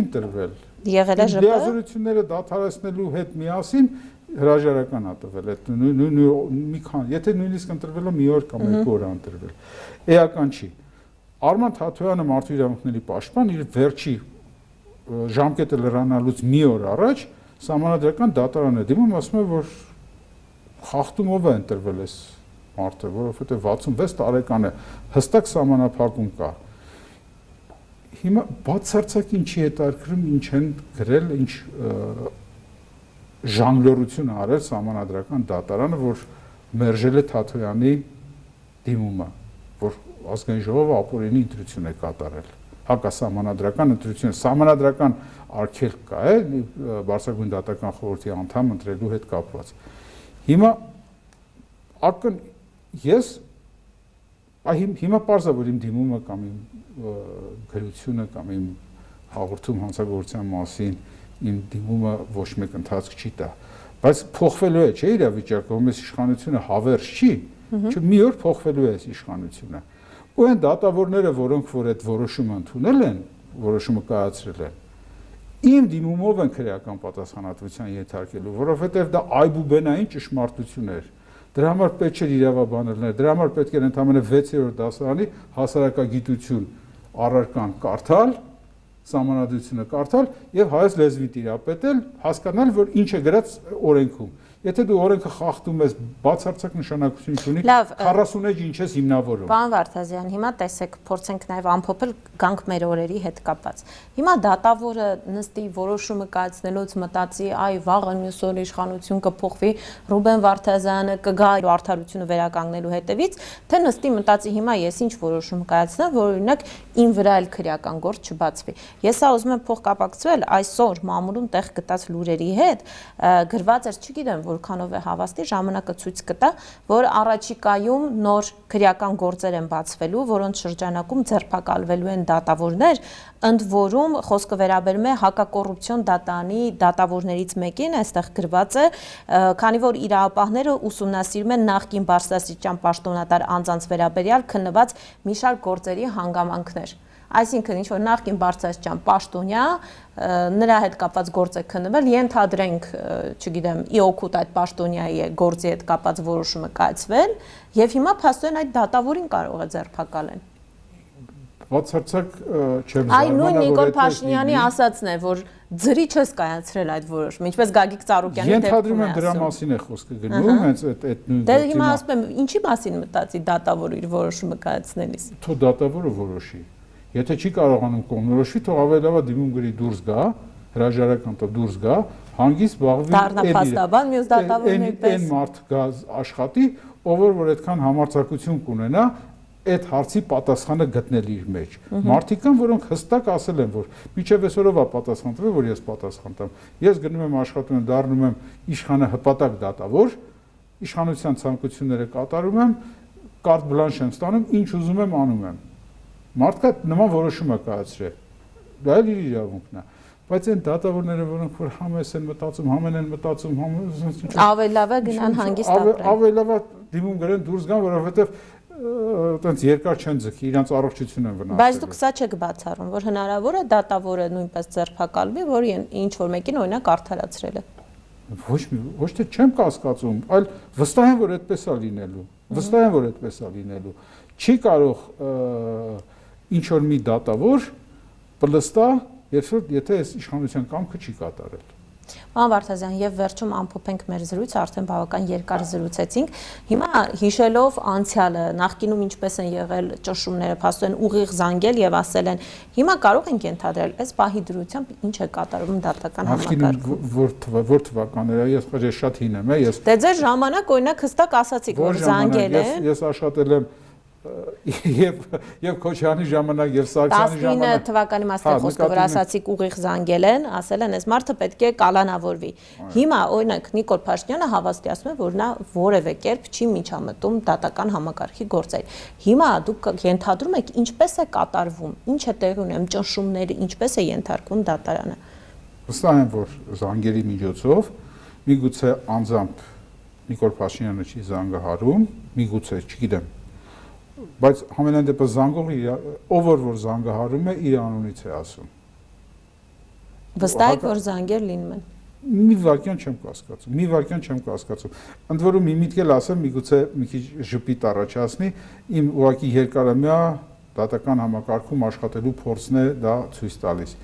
ընտրվել։ Եղել է ԺՊ։ Լիազորությունները դադարեցնելու հետ միասին հրաժարական ա տվել, այդ մի քան, եթե նույնիսկ ընտրվել է մի օր կամ երկու օր ա ընտրվել։ Էական չի։ Արման Թաթոյանը մարդու իրավունքների պաշտպան իր վերջի ժամկետը լրանալուց մի օր առաջ համանդրական դատարան է դիմում, ասում է, որ խախտումով է ընտրվել այս մարդը, որովհետև 66 տարեկան է, հստակ սահմանափակում կա։ Հիմա բացարձակ ինչի հետաքրքրում, ինչ են գրել, ինչ ժանգլորություն արել համանդրական դատարանը, որ մերժել է Թաթոյանի դիմումը, որ ազգային ժողովը ապօրինի ընտրություն է կատարել։ Հակասահմանադրական ընտրություն, սահմանադրական արգելք կա է Բարձրագույն դատական խորհրդի անդամ ընտրելու հետ կապված։ Հիմա հիմա պարզ է, որ իմ դիմումը կամ իմ գրությունը կամ իմ հաղորդում հանցագործության մասին իմ դիմումը ոչ մեկ ընթացք չի տա, բայց փոխվելու է, չէ՞ իրավիճակը, ում այս իշխանությունը հավերժ չի, մի օր փոխվելու է այս իշխանությունը։ Ու այն դատավորները, որոնք որ այդ որոշումը ընդունել են, որոշումը կայացրել են, իմ դիմումով են քրեական պատասխանատվության ենթարկելու, որովհետև դա այբուբենային ճշմարտություն էր։ Դրա համար պետք չէր իրավաբանելներ, դրա համար պետք էր ընդամենը 6-րդ դասարանի հասարակագիտություն առարկան կարդալ, սահմանադրությունը կարդալ եւ հայոց լեզվի տիրապետել, հասկանալ, որ ինչ է գրած օրենքում։ Եթե դու օրենքը խախտում ես, բացարձակ նշանակություն չունի, 40 էջ ինչ ես հիմնավորում։ Պարոն Վարդազյան, հիմա տեսեք, փորձենք նաև ամփոփել գանք մեր օրերի հետ կապված։ Հիմա դատավորը նստի որոշումը կայացնելուց մտածի, այ վաղը մյուս օր իշխանություն կփոխվի, Ռուբեն Վարդազյանը կգա արդարությունը վերականգնելու հետևից, թե նստի մտածի հիմա ես ինչ որոշում կայացնեմ, որ օրինակ ին վրա էլ քրեական գործ չբացվի։ Ես ուզում եմ փոխկապակցվել այսօր մամուլում տեղ գտած լուրերի հետ, գրված էր, չգիտեմ որքանով է հավաստի, ժամանակը ցույց կտա, որ առաջիկայում նոր քրեական գործեր են բացվելու, որոնց շրջանակում ձերբակալվելու են դատավորներ, ընդ որում խոսքը վերաբերում է հակակոռուպցիոն դատանի դատավորներից մեկին, այստեղ գրված է, քանի որ իրավապահները ուսումնասիրում են նախկին բարձրաստիճան պաշտոնատար անձանց վերաբերյալ քննված մի շարք գործերի հանգամանքներ։ Այսինքն ինչ որ նախկին բարձրաստիճան պաշտոնյա նրա հետ կապված գործ է քննվել, ենթադրենք, չգիտեմ, ի օգուտ այդ պաշտոնյայի գործի հետ կապված որոշումը կայացվել, եւ հիմա փաստորեն այդ դատավորին կարող է ձերբակալեն։ Բացարձակ չեմ Այ նույն Նիկոլ Փաշինյանի ասածն է, որ ձրի չես կայացրել այդ որոշումը, ինչպես Գագիկ Ծառուկյանի դեպքում է ասում։ Ենթադրում եմ դրա մասին է խոսքը գնում, հենց այդ նույն Դե հիմա ասում եմ, ինչի մասին մտածի դատավորը իր որոշումը կայացնելիս։ Թող դատավորը որոշի։ Եթե չի կարողանում կողմնորոշվի, թող ավելի լավ դիմում գրի դուրս գա, հրաժարական տա դուրս գա, հանգիստ զբաղվի դառնապաստաբան մյուս դատավորների պես։ Այն մարդ գա աշխատի, ով որ այդքան համարձակություն կունենա, այդ հարցի պատասխանը գտնել իր մեջ։ Մարդիկ կան, որոնք հստակ ասել են, որ միջև այսօրով է պատասխան տվել, որ ես պատասխան տամ։ Ես գնում եմ աշխատում եմ, դառնում եմ իշխանը հպատակ դատավոր, իշխանության ցանկությունները կատարում եմ, կարտ բլանշ եմ ստանում, ինչ ուզում եմ անում եմ։ Մարդկա նման որոշում է կայացրել։ Դա էլ իր իրավունքն է։ Բայց այն դատավորները, որոնք որ համես են մտածում, համեն են մտածում, ավելի լավ է գնան հանգիստ ապրեն։ Ավելի լավ է դիմում գրեն դուրս գան, որովհետև այտենց երկար չեն ձգի, իրանց առողջությունն են վնասել։ Բայց դուք սա չեք բացառում, որ հնարավոր է դատավորը նույնպես ձերբակալվի, որ ինչ որ մեկին օրինակ արդարացրել է։ Ոչ թե չեմ կասկածում, այլ վստահ եմ, որ այդպես է լինելու։ Վստահ եմ, որ այդպես է լինելու։ Չի կարող ինչ որ մի դատավոր պլստա, եթե այս իշխանության կամքը չի կատարել։ Պարոն Վարդազյան, եւ վերջում ամփոփենք մեր զրույցը, արդեն բավական երկար զրուցեցինք։ Հիմա հիշելով անցյալը, նախկինում ինչպես են եղել ճնշումները, փաստորեն ուղիղ զանգել եւ ասել են, հիմա կարող ենք ենթադրել, այս պահի դրությամբ ինչ է կատարվում դատական համակարգում։ Որ թվականները, ես շատ հին եմ, ես։ Դե ձեր ժամանակ օրինակ հստակ ասացիք, որ զանգել են։ Ես աշխատել եմ եւ Քոչարյանի ժամանակ եւ Սարգսյանի 19 ժամանակ թվականի մասնավոր խոսքով ասացիք ուղիղ զանգել են, ասել են, այս մարդը պետք է կալանավորվի։ Հիմա օրինակ Նիկոլ Փաշինյանը հավաստիացնում է, որ նա որևէ կերպ չի միջամտում դատական համակարգի գործեր։ Հիմա դուք ենթադրում եք ինչպես է կատարվում, ինչ է տեղի ունենում, ճնշումները ինչպես է ենթարկվում դատարանը։ Վստահ եմ, որ զանգերի միջոցով միգուցե անձամբ Նիկոլ Փաշինյանը չի զանգահարում, միգուցե, չգիտեմ, բայց համենայն դեպս զանգողը ով որ զանգահարում է իր անունից է ասում։ Վստահ եք, որ զանգեր լինում են։ Մի վարքյան չեմ կասկածում։ Ընդ որում մի միտք էլ ասեմ, միգուցե մի քիչ ժպիտ առաջացնի, իմ ուղղակի երկարամյա դատական համակարգում աշխատելու փորձն է դա ցույց տալիս։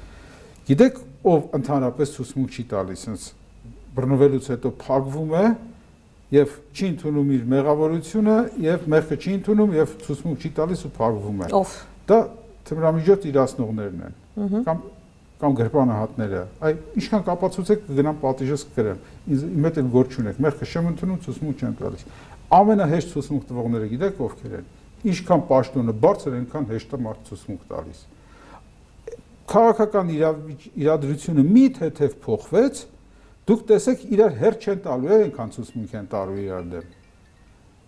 Գիտեք, ով ընդհանրապես ցուցմունք չի տալիս, sense բռնվելուց հետո փակվում է եւ չի ընդունում իր մեղավորությունը եւ մեղքը չի ընդունում եւ ցուցմունք չի տալիս ու փակվում է։ Ով։ Դա թմրամիջոց իրացնողներն են։ Կամ գրպանահատները, այ ինչքան կապացուցեք կգնան պատիժս կգրեն։ Իմ հետ էլ գործ չունեք, մեղքը չեմ ընդունում, ցուցմունք չեմ տալիս։ Ամենահեշտ ցուցմունք տվողները գիտեք ովքեր են։ Ինչքան պաշտոնը բարձր, այնքան հեշտ է մարդ ցուցմունք տալիս։ Քաղաքական իրադրությունը մի թեթև փոխվեց, դուք տեսեք իրար հերթ չեն տալու, այնքան ցուցմունք են տալու իրար դեմ։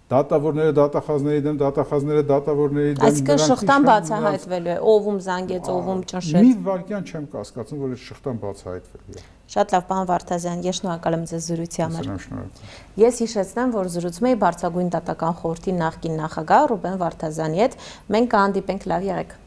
Դատավորները դատախազների դեմ, դատախազները դատավորների դեմ։ Այսինքն շղթան բացահայտվելու է, ով զանգեց, ով ճնշեց։ Մի վարքյան չեմ կասկածում, որ այդ շղթան բացահայտվելու է։ Շատ լավ, պարոն Վարդազյան, ես շնորհակալ եմ ձեզ զրույցի համար։ Շնորհակալ։ Ես հիշեցնեմ, որ զրուցում էի Բարձրագույն դատական խորհրդի նախկին նախագահ Ռուբեն Վարդազյանի հետ։ Մենք կհանդիպենք, լավ եղեք։